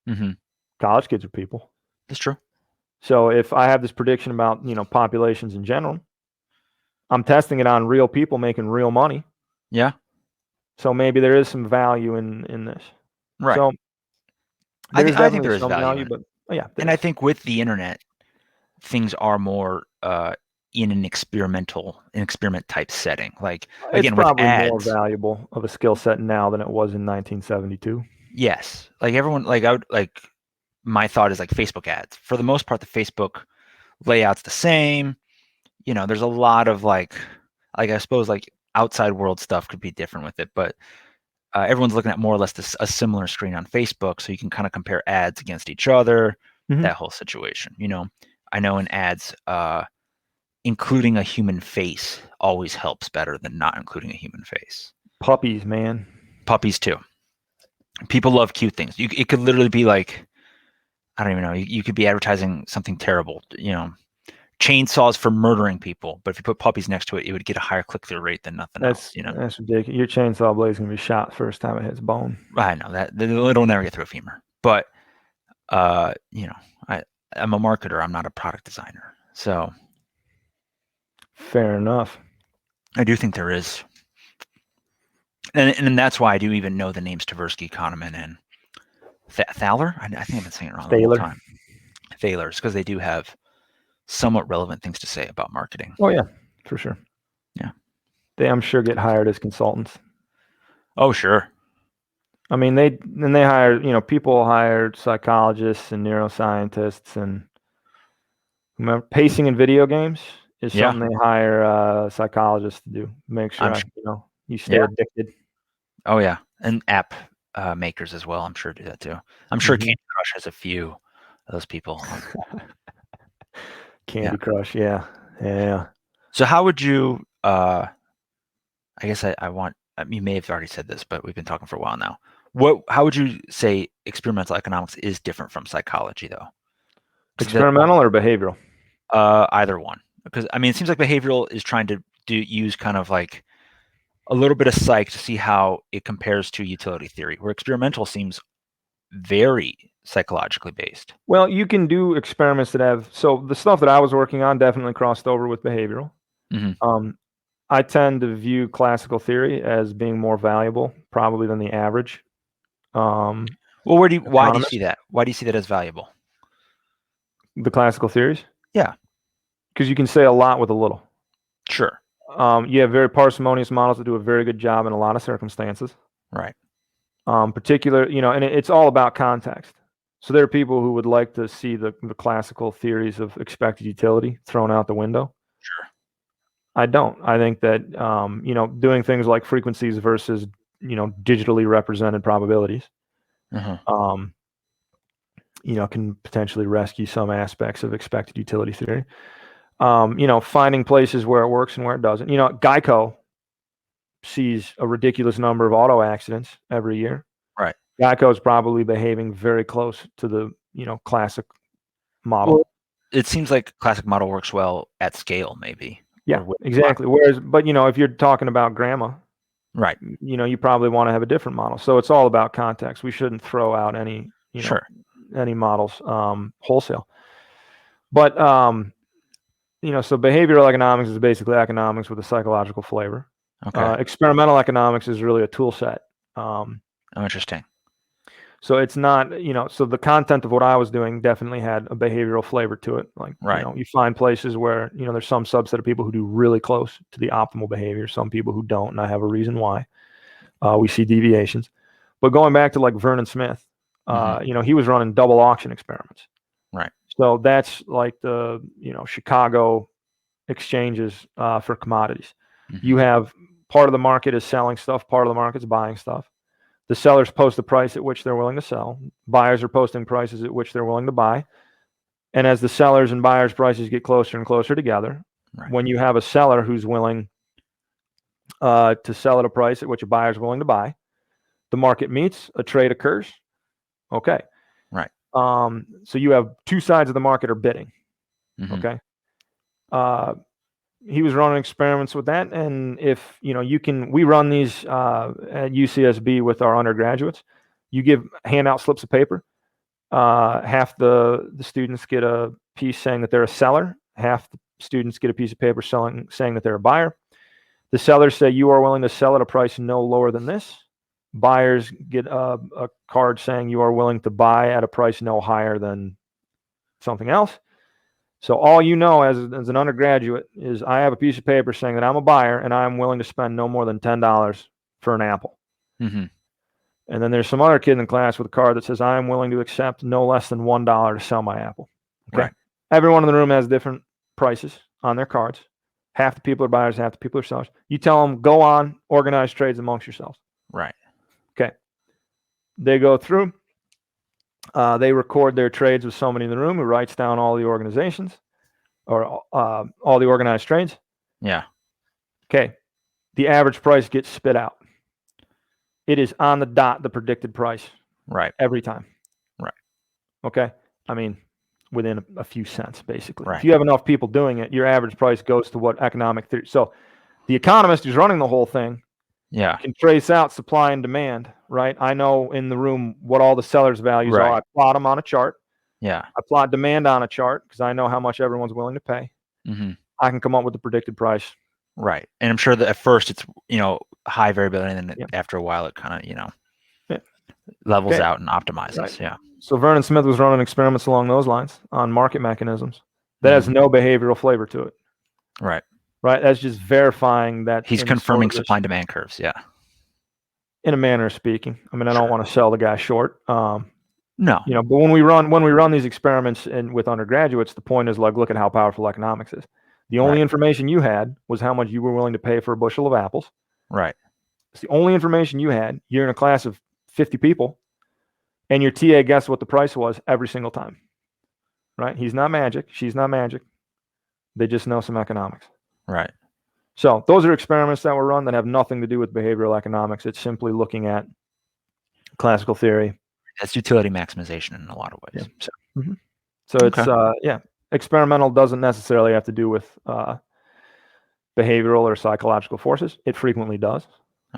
Mm-hmm. College kids are people. That's true. So if I have this prediction about, populations in general, I'm testing it on real people making real money. Yeah. So maybe there is some value in this. Right. So I think there is some value, but yeah. And I think with the internet, things are more in an experiment type setting. Like, again, it's probably with ads, more valuable of a skill set now than it was in 1972. Yes. Like everyone, my thought is like Facebook ads. For the most part, the Facebook layout's the same. There's a lot of like I suppose like outside world stuff could be different with it, but everyone's looking at more or less a similar screen on Facebook, so you can kind of compare ads against each other, that whole situation. I know in ads, including a human face always helps better than not including a human face. Puppies, man. Puppies too. People love cute things. It could literally be like, I don't even know. You could be advertising something terrible, chainsaws for murdering people, but if you put puppies next to it, it would get a higher click-through rate than nothing else. That's ridiculous. Your chainsaw blade's gonna be shot first time it hits bone. I know that it'll never get through a femur, but I'm a marketer. I'm not a product designer, so fair enough. I do think there is, and that's why I do even know the names Tversky, Kahneman, and Thaler. I think I've been saying it wrong the whole time. Thalers, because they do have somewhat relevant things to say about marketing. Oh yeah, for sure. Yeah, they I'm sure get hired as consultants. Oh sure. I mean, they hire people hire psychologists and neuroscientists, and remember pacing in video games is something they hire psychologists to do. Make sure you stay addicted. Oh yeah, and app makers as well. I'm sure do that too. I'm sure Candy Crush has a few of those people. Candy Crush, yeah. So how would you? I guess you may have already said this, but we've been talking for a while now. How would you say experimental economics is different from psychology, though? Experimental or behavioral? Either one, because it seems like behavioral is trying to use kind of like a little bit of psych to see how it compares to utility theory, where experimental seems very psychologically based. Well, you can do experiments that have, so the stuff that I was working on definitely crossed over with behavioral. I tend to view classical theory as being more valuable probably than the average. Well, why do you see that? Why do you see that as valuable? The classical theories? Yeah. Because you can say a lot with a little. Sure. You have very parsimonious models that do a very good job in a lot of circumstances. Right. Particular, and it's all about context. So there are people who would like to see the classical theories of expected utility thrown out the window. Sure. I don't. I think that, doing things like frequencies versus, digitally represented probabilities, can potentially rescue some aspects of expected utility theory. Finding places where it works and where it doesn't. Geico sees a ridiculous number of auto accidents every year. Right. Geico is probably behaving very close to the, classic model. Well, it seems like classic model works well at scale, maybe. Yeah, exactly. Whereas, but if you're talking about grandma, right, you probably want to have a different model. So it's all about context. We shouldn't throw out any, any models wholesale. But so behavioral economics is basically economics with a psychological flavor. Okay. Experimental economics is really a tool set. Interesting. So it's not, so the content of what I was doing definitely had a behavioral flavor to it. Like, you find places where, there's some subset of people who do really close to the optimal behavior, some people who don't, and I have a reason why. We see deviations. But going back to like Vernon Smith, he was running double auction experiments. Right. So that's like the, Chicago exchanges for commodities. Mm-hmm. You have part of the market is selling stuff, part of the market is buying stuff. The sellers post the price at which they're willing to sell. Buyers are posting prices at which they're willing to buy. And as the sellers and buyers' prices get closer and closer together, Right. when you have a seller who's willing to sell at a price at which a buyer is willing to buy, the market meets, a trade occurs. Okay. Right. So you have two sides of the market are bidding. Mm-hmm. Okay. He was running experiments with that, and if we run these at UCSB with our undergraduates. You hand out slips of paper. Half the students get a piece saying that they're a seller. Half the students get a piece of paper saying that they're a buyer. The sellers say you are willing to sell at a price no lower than this. Buyers get a card saying you are willing to buy at a price no higher than something else. So all you know as an undergraduate is I have a piece of paper saying that I'm a buyer and I'm willing to spend no more than $10 for an apple. Mm-hmm. And then there's some other kid in the class with a card that says I'm willing to accept no less than $1 to sell my apple. Okay. Right. Everyone in the room has different prices on their cards. Half the people are buyers, half the people are sellers. You tell them, go on, organize trades amongst yourselves. Right. Okay. They go through. They record their trades with somebody in the room who writes down all the organizations or all the organized trades. Yeah. Okay. The average price gets spit out. It is on the dot, the predicted price. Right. Every time. Right. Okay. I mean, within a few cents, basically. Right. If you have enough people doing it, your average price goes to what economic theory. So the economist who's running the whole thing can trace out supply and demand, right? I know in the room what all the sellers' values are. I plot them on a chart. Yeah. I plot demand on a chart because I know how much everyone's willing to pay. Mm-hmm. I can come up with the predicted price. Right. And I'm sure that at first it's, high variability, and then after a while it kind of, levels out and optimizes. Right. Yeah. So Vernon Smith was running experiments along those lines on market mechanisms. That has no behavioral flavor to it. Right. Right. That's just verifying that. He's confirming supply and demand curves. Yeah. In a manner of speaking. I mean, I don't want to sell the guy short. No. But when we run these experiments with undergraduates, the point is like, look at how powerful economics is. The only information you had was how much you were willing to pay for a bushel of apples. Right. It's the only information you had. You're in a class of 50 people, and your TA guessed what the price was every single time. Right? He's not magic. She's not magic. They just know some economics. Right. So those are experiments that were run that have nothing to do with behavioral economics. It's simply looking at classical theory. That's utility maximization in a lot of ways. Yeah. So it's experimental doesn't necessarily have to do with behavioral or psychological forces. It frequently does.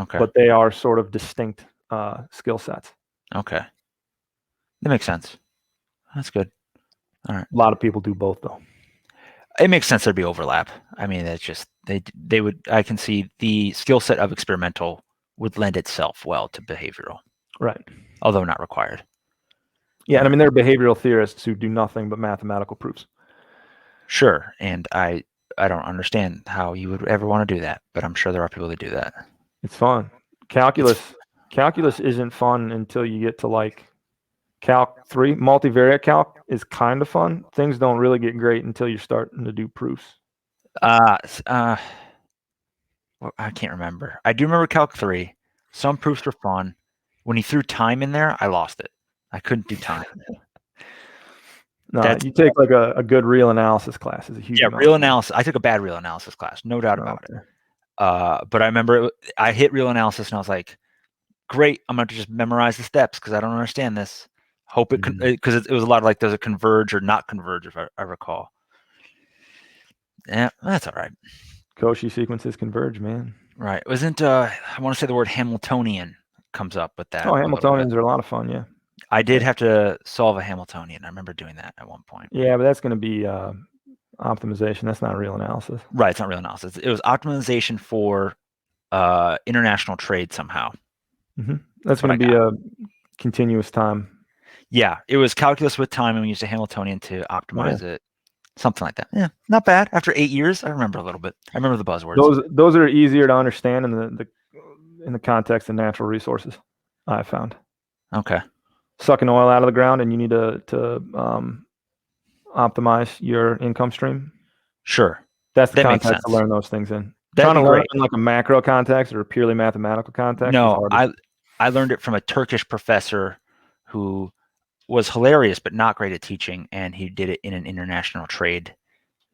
Okay. But they are sort of distinct skill sets. Okay. That makes sense. That's good. All right. A lot of people do both, though. It makes sense there'd be overlap. I mean, it's just they would. I can see the skill set of experimental would lend itself well to behavioral, right? Although not required. Yeah, and I mean there are behavioral theorists who do nothing but mathematical proofs. Sure, and I don't understand how you would ever want to do that, but I'm sure there are people that do that. It's fun. Calculus isn't fun until you get to like Calc 3. Multivariate calc is kind of fun. Things don't really get great until you're starting to do proofs. Well, I can't remember. I do remember Calc 3. Some proofs were fun. When he threw time in there, I lost it. I couldn't do time. No, you take like a good real analysis class. Is a huge real analysis. I took a bad real analysis class, no doubt about it. But I remember I hit real analysis and I was like, great, I'm going to just memorize the steps because I don't understand this. Hope it because it was a lot of like, does it converge or not converge, if I recall. Yeah, that's all right. Cauchy sequences converge, man. Right. Wasn't I want to say the word Hamiltonian comes up with that. Oh, Hamiltonians are a lot of fun, yeah. I did have to solve a Hamiltonian. I remember doing that at one point. Yeah, but that's going to be optimization. That's not real analysis. Right, it's not real analysis. It was optimization for international trade somehow. Mm-hmm. That's going to be a continuous time. Yeah, it was calculus with time, and we used a Hamiltonian to optimize it. Something like that. Yeah, not bad. After 8 years, I remember a little bit. I remember the buzzwords. Those are easier to understand in the context of natural resources, I found. Okay. Sucking oil out of the ground, and you need to optimize your income stream. Sure. That's the That makes context sense. to learn those things in. That'd Trying to be learn great. in like a macro context or a purely mathematical context is No, harder. I learned it from a Turkish professor who was hilarious but not great at teaching, and he did it in an international trade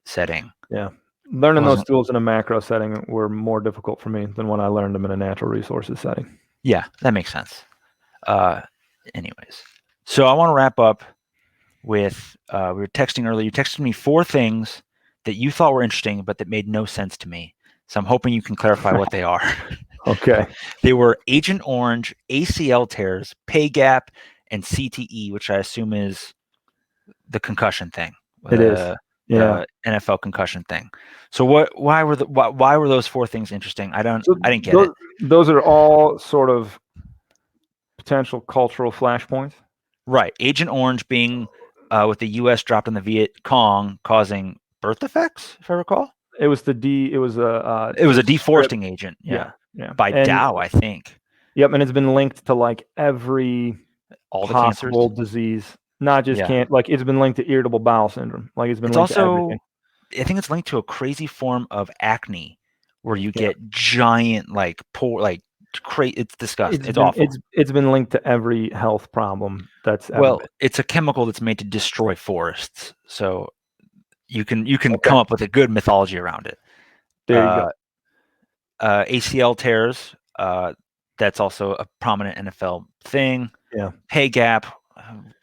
setting. Yeah. Learning those Wasn't- tools in a macro setting were more difficult for me than when I learned them in a natural resources setting. Yeah, that makes sense. Anyways, so I want to wrap up with we were texting earlier. You texted me 4 things that you thought were interesting, but that made no sense to me. So I'm hoping you can clarify what they are. Okay. They were Agent Orange, ACL tears, pay gap, and CTE, which I assume is the concussion thing. It is. Yeah. The NFL concussion thing. So why were those 4 things interesting? I didn't get it. Those are all sort of potential cultural flashpoints. Right. Agent Orange being with the U.S. dropped on the Viet Cong, causing birth defects, if I recall. It was a deforesting agent. Yeah. By Dow, I think. Yep, and it's been linked to like every all the cancers, possible disease, not just like it's been linked to irritable bowel syndrome. Like it's been linked to everything. I think it's linked to a crazy form of acne where you get giant it's disgusting. It's awful. It's been linked to every health problem that's ever been. It's a chemical that's made to destroy forests. So you can come up with a good mythology around it. There you go. ACL tears, that's also a prominent NFL thing. Yeah. Pay gap,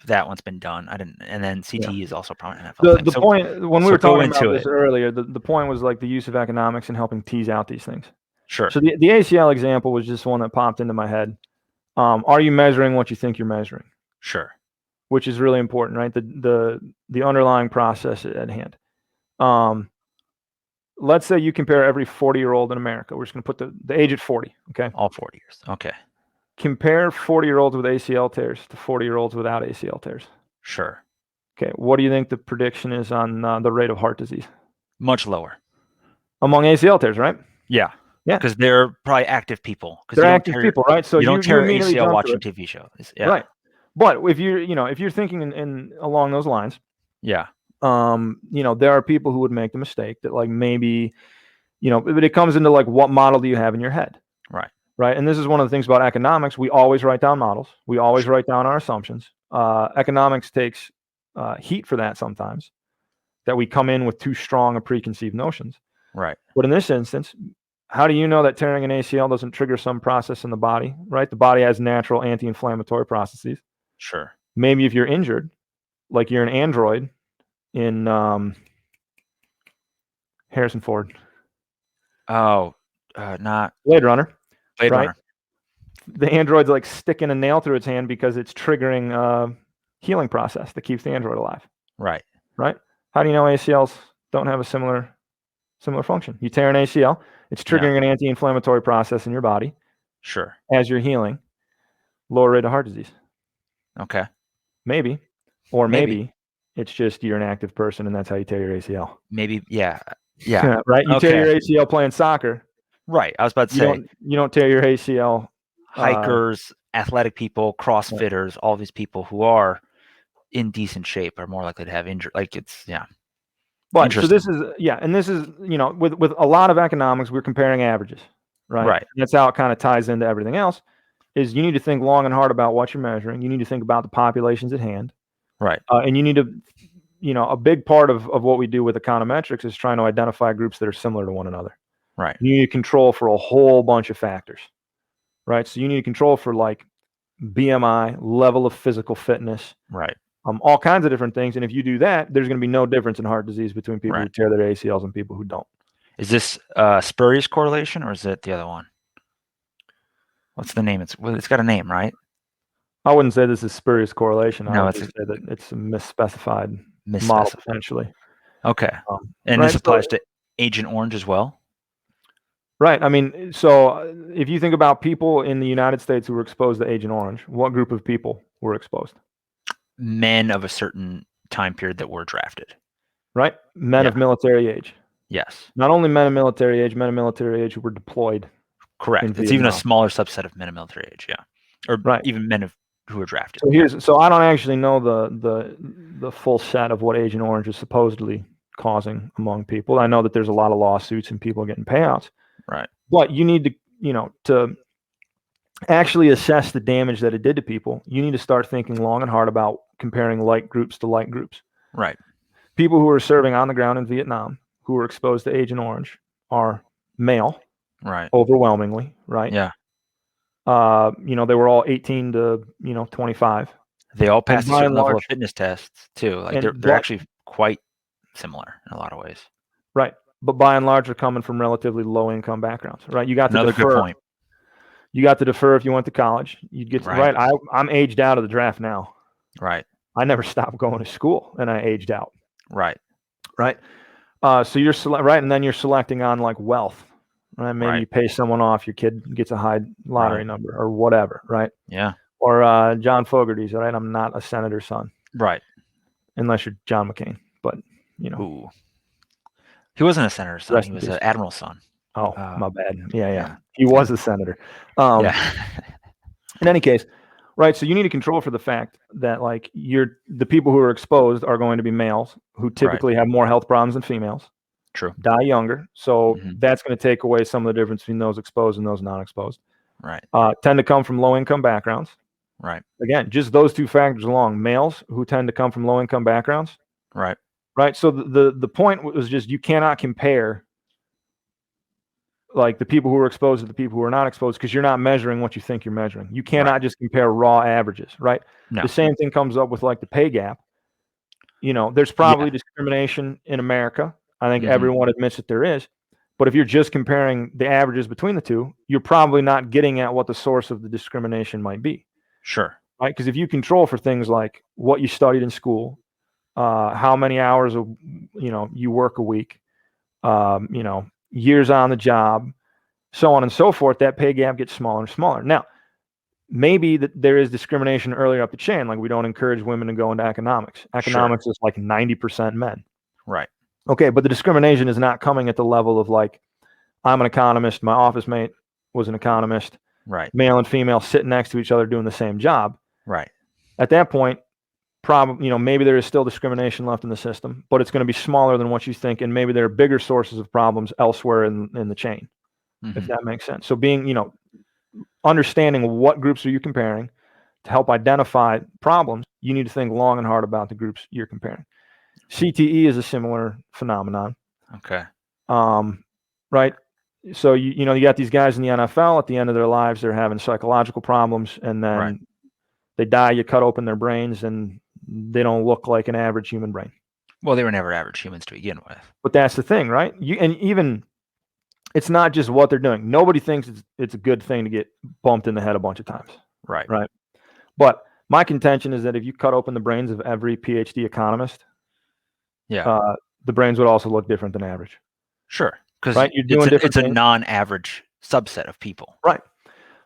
that one's been done. And then CTE is also a prominent NFL thing. The point when we were talking about this earlier, the point was like the use of economics and helping tease out these things. Sure. So the ACL example was just one that popped into my head. Are you measuring what you think you're measuring? Sure. Which is really important, right? The underlying process at hand. Let's say you compare every 40-year-old in America. We're just going to put the age at 40, okay? All 40 years, okay. Compare 40-year-olds with ACL tears to 40-year-olds without ACL tears. Sure. Okay, what do you think the prediction is on the rate of heart disease? Much lower. Among ACL tears, right? Yeah. Yeah. Because they're probably active people. They're active people, right? So you don't tear ACL watching TV shows. Yeah. Right. But if you're thinking in along those lines, yeah. There are people who would make the mistake that like maybe, but it comes into like what model do you have in your head? Right. Right. And this is one of the things about economics. We always write down models. We always write down our assumptions. Economics takes heat for that sometimes, that we come in with too strong a preconceived notions. Right. But in this instance, how do you know that tearing an ACL doesn't trigger some process in the body, right? The body has natural anti-inflammatory processes. Sure. Maybe if you're injured, like you're an android in Harrison Ford. Oh, not Blade Runner. Blade Runner. The android's like sticking a nail through its hand because it's triggering a healing process that keeps the android alive. Right. Right. How do you know ACLs don't have a similar function? You tear an ACL, it's triggering an anti-inflammatory process in your body. Sure. As you're healing, lower rate of heart disease. Okay. Maybe. Or maybe it's just you're an active person and that's how you tear your ACL. Maybe, yeah. Yeah. Right? You tear your ACL playing soccer. Right. I was about to say. You don't tear your ACL. Hikers, athletic people, CrossFitters, all these people who are in decent shape are more likely to have injury. Like it's, But so this is, and this is, with a lot of economics, we're comparing averages, right? Right. And that's how it kind of ties into everything else, is you need to think long and hard about what you're measuring. You need to think about the populations at hand. Right. And you need to, a big part of what we do with econometrics is trying to identify groups that are similar to one another. Right. You need to control for a whole bunch of factors, right? So you need to control for like BMI, level of physical fitness. Right. All kinds of different things. And if you do that, there's going to be no difference in heart disease between people who tear their ACLs and people who don't. Is this spurious correlation or is it the other one? What's the name? It's got a name, right? I wouldn't say this is spurious correlation. No, I would say that it's a misspecified model potentially. Okay. And this applies to Agent Orange as well? Right. I mean, so if you think about people in the United States who were exposed to Agent Orange, what group of people were exposed? Men of a certain time period that were drafted. Right? Men of military age. Yes. Not only men of military age who were deployed. Correct. It's even a smaller subset of men of military age, or even men who were drafted. So I don't actually know the full set of what Agent Orange is supposedly causing among people. I know that there's a lot of lawsuits and people getting payouts. Right. But you need to, to actually assess the damage that it did to people, you need to start thinking long and hard about comparing like groups to like groups. Right. People who are serving on the ground in Vietnam, who were exposed to Agent Orange, are male. Right. Overwhelmingly, right? Yeah. They were all 18 to 25. They all passed a certain level large, of fitness tests too. Like and they're actually quite similar in a lot of ways. Right. But by and large, they're coming from relatively low income backgrounds, right? You got to Another defer. good point. You got to defer if you went to college. You'd get Right. I'm aged out of the draft now. Right. I never stopped going to school, and I aged out. Right. Right. So you're right, and then you're selecting on like wealth. Right. Maybe you pay someone off, your kid gets a high lottery number or whatever. Right. Yeah. Or John Fogerty's. Right. I'm not a senator's son. Right. Unless you're John McCain, but Ooh. He wasn't a senator's son. He was an admiral's son. Oh, my bad. Yeah. He was a senator. Yeah. In any case, right. So you need to control for the fact that like the people who are exposed are going to be males who typically have more health problems than females. True. Die younger. So that's going to take away some of the difference between those exposed and those non-exposed. Right. Tend to come from low income backgrounds. Right. Again, just those two factors alone. Males who tend to come from low income backgrounds. Right. Right. So the point was just you cannot compare like the people who are exposed to the people who are not exposed because you're not measuring what you think you're measuring. You cannot just compare raw averages, right? No. The same thing comes up with like the pay gap. There's probably discrimination in America. I think everyone admits that there is. But if you're just comparing the averages between the two, you're probably not getting at what the source of the discrimination might be. Sure. Right? Because if you control for things like what you studied in school, how many hours you work a week, years on the job, so on and so forth, that pay gap gets smaller and smaller. Now, maybe that there is discrimination earlier up the chain, like we don't encourage women to go into economics. Economics is like 90% men. Right. Okay, but the discrimination is not coming at the level of like, I'm an economist, my office mate was an economist, right? Male and female sitting next to each other doing the same job. Right. At that point, probably, maybe there is still discrimination left in the system, but it's going to be smaller than what you think, and maybe there are bigger sources of problems elsewhere in the chain, if that makes sense. So being, understanding what groups are you comparing to help identify problems, you need to think long and hard about the groups you're comparing. CTE is a similar phenomenon. Okay. Right. So you got these guys in the NFL at the end of their lives, they're having psychological problems, and then they die. You cut open their brains, and they don't look like an average human brain. Well, they were never average humans to begin with. But that's the thing, right? Even it's not just what they're doing. Nobody thinks it's a good thing to get bumped in the head a bunch of times. Right. Right. But my contention is that if you cut open the brains of every Ph.D. economist, the brains would also look different than average. Sure. Because it's a non-average subset of people. Right.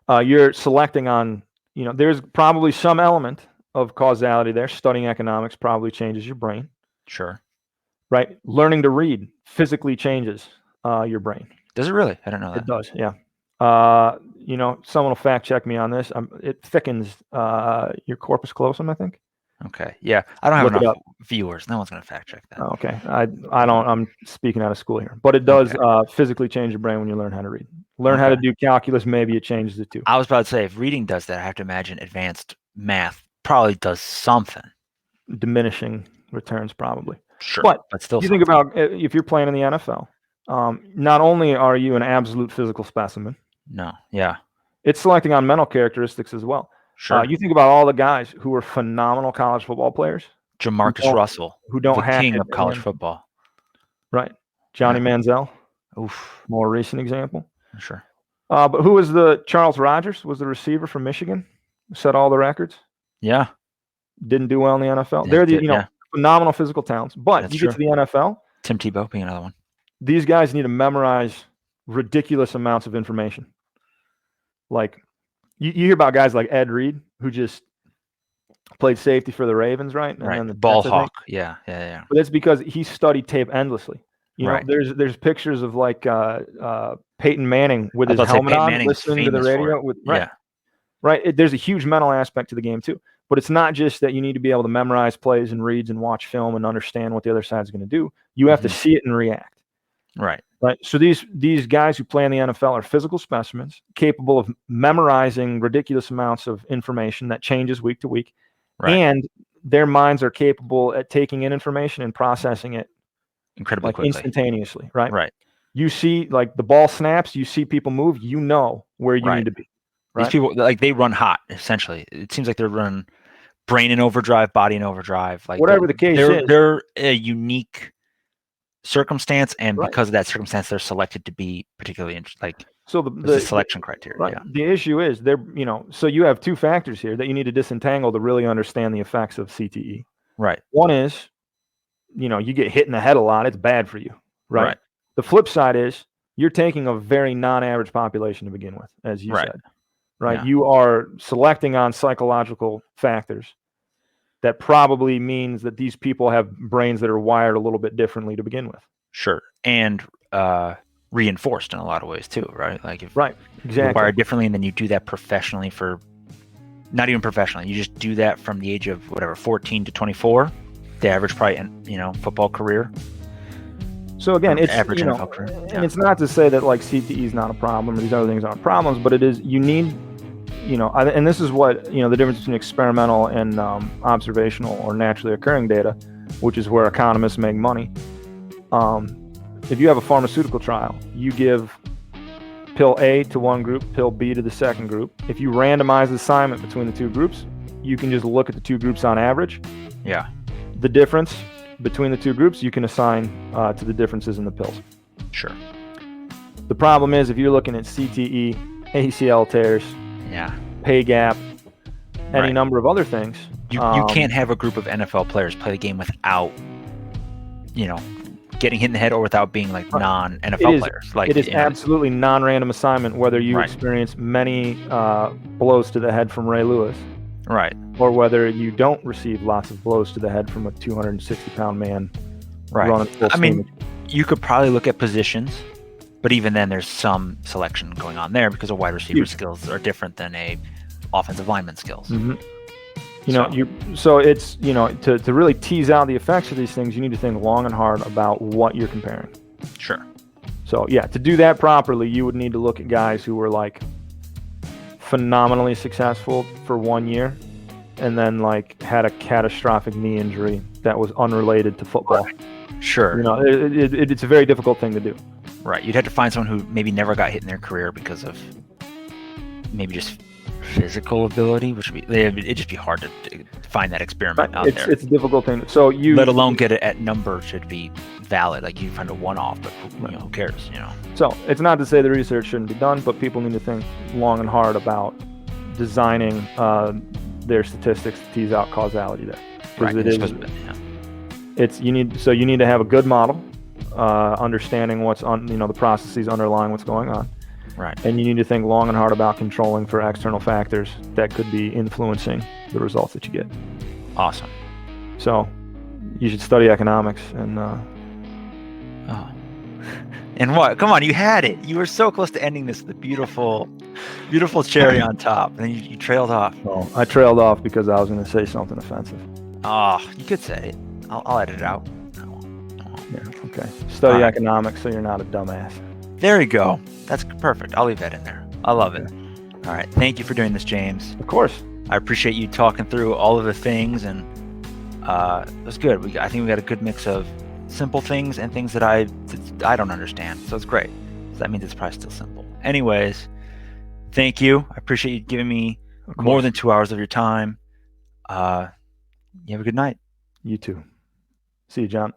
You're selecting on, there's probably some element of causality there. Studying economics probably changes your brain. Sure. Right. Learning to read physically changes your brain. Does it really? I don't know that. It does. Yeah. Someone will fact check me on this. It thickens your corpus callosum, I think. Okay. Yeah. I don't have enough viewers. No one's going to fact check that. Okay. I don't, I'm speaking out of school here, but it does physically change your brain when you learn how to read. Learn how to do calculus. Maybe it changes it too. I was about to say, if reading does that, I have to imagine advanced math probably does something. Diminishing returns probably. Sure. But still you think about if you're playing in the NFL, not only are you an absolute physical specimen. No. Yeah. It's selecting on mental characteristics as well. Sure. You think about all the guys who were phenomenal college football players. Jamarcus Russell, who don't the have king of college football. Right. Johnny Manziel. Oof. More recent example. Sure. But who was Charles Rogers was the receiver from Michigan, set all the records. Yeah. Didn't do well in the NFL. They're phenomenal physical talents. But you get to the NFL. Tim Tebow being another one. These guys need to memorize ridiculous amounts of information. Like you hear about guys like Ed Reed, who just played safety for the Ravens, right? And then the ball hawk. Yeah. But that's because he studied tape endlessly. There's pictures of like Peyton Manning with his helmet on, listening to the radio. Right. There's a huge mental aspect to the game too. But it's not just that you need to be able to memorize plays and reads and watch film and understand what the other side's going to do. You have to see it and react. Right. Right. So these guys who play in the NFL are physical specimens capable of memorizing ridiculous amounts of information that changes week to week. Right. And their minds are capable at taking in information and processing it incredibly quickly, instantaneously. Right. Right. You see, like the ball snaps, you see people move, you know where you need to be. Right? These people, like, they run hot, essentially. It seems like they're running brain in overdrive, body in overdrive. Like, whatever the case is. They're a unique circumstance, and Right. because of that circumstance, they're selected to be particularly so the selection criteria. Right. Yeah. The issue is so you have two factors here that you need to disentangle to really understand the effects of CTE. Right. One is, you get hit in the head a lot, it's bad for you. Right. The flip side is you're taking a very non-average population to begin with, as you said. Right. Yeah. You are selecting on psychological factors. That probably means that these people have brains that are wired a little bit differently to begin with. Sure. And reinforced in a lot of ways too, right? Like if exactly. you're wired differently, and then you do that professionally not even professionally, you just do that from the age of 14 to 24, the average probably football career. So again, it's average NFL career. And it's not to say that like CTE is not a problem or these other things aren't problems, but it is, you need, and this is what, the difference between experimental and observational or naturally occurring data, which is where economists make money. If you have a pharmaceutical trial, you give pill A to one group, pill B to the second group. If you randomize the assignment between the two groups, you can just look at the two groups on average. Yeah. The difference between the two groups, you can assign to the differences in the pills. Sure. The problem is if you're looking at CTE, ACL tears, pay gap, any number of other things. You can't have a group of NFL players play the game without, getting hit in the head or without being like non-NFL players. Like it is absolutely non-random assignment whether you experience many blows to the head from Ray Lewis. Right. Or whether you don't receive lots of blows to the head from a 260-pound man running full steam. You could probably look at positions, but even then there's some selection going on there because a wide receiver skills are different than a offensive lineman skills. Mm-hmm. So it's, to really tease out the effects of these things, you need to think long and hard about what you're comparing. Sure. So to do that properly, you would need to look at guys who were like phenomenally successful for 1 year and then like had a catastrophic knee injury that was unrelated to football. Sure. It's a very difficult thing to do. Right. You'd have to find someone who maybe never got hit in their career because of maybe just physical ability, which would be, it'd just be hard to find that experiment out there. It's a difficult thing. So let alone get it at number should be valid. Like you find a one-off, but who cares? So it's not to say the research shouldn't be done, but people need to think long and hard about designing their statistics to tease out causality there. Right. You need to have a good model, understanding what's on, the processes underlying what's going on. Right. And you need to think long and hard about controlling for external factors that could be influencing the results that you get. Awesome. So you should study economics and and what? Come on, you had it. You were so close to ending this with a beautiful cherry on top, and then you trailed off. Well, I trailed off because I was going to say something offensive. Oh, you could say it. I'll edit it out. Yeah, okay. Study economics so you're not a dumbass. There you go. That's perfect. I'll leave that in there. I love it. All right. Thank you for doing this, James. Of course. I appreciate you talking through all of the things, and it was good. I think we got a good mix of simple things and things that I don't understand. So it's great. So that means it's probably still simple. Anyways, thank you. I appreciate you giving me more than 2 hours of your time. You have a good night. You too. See you, John.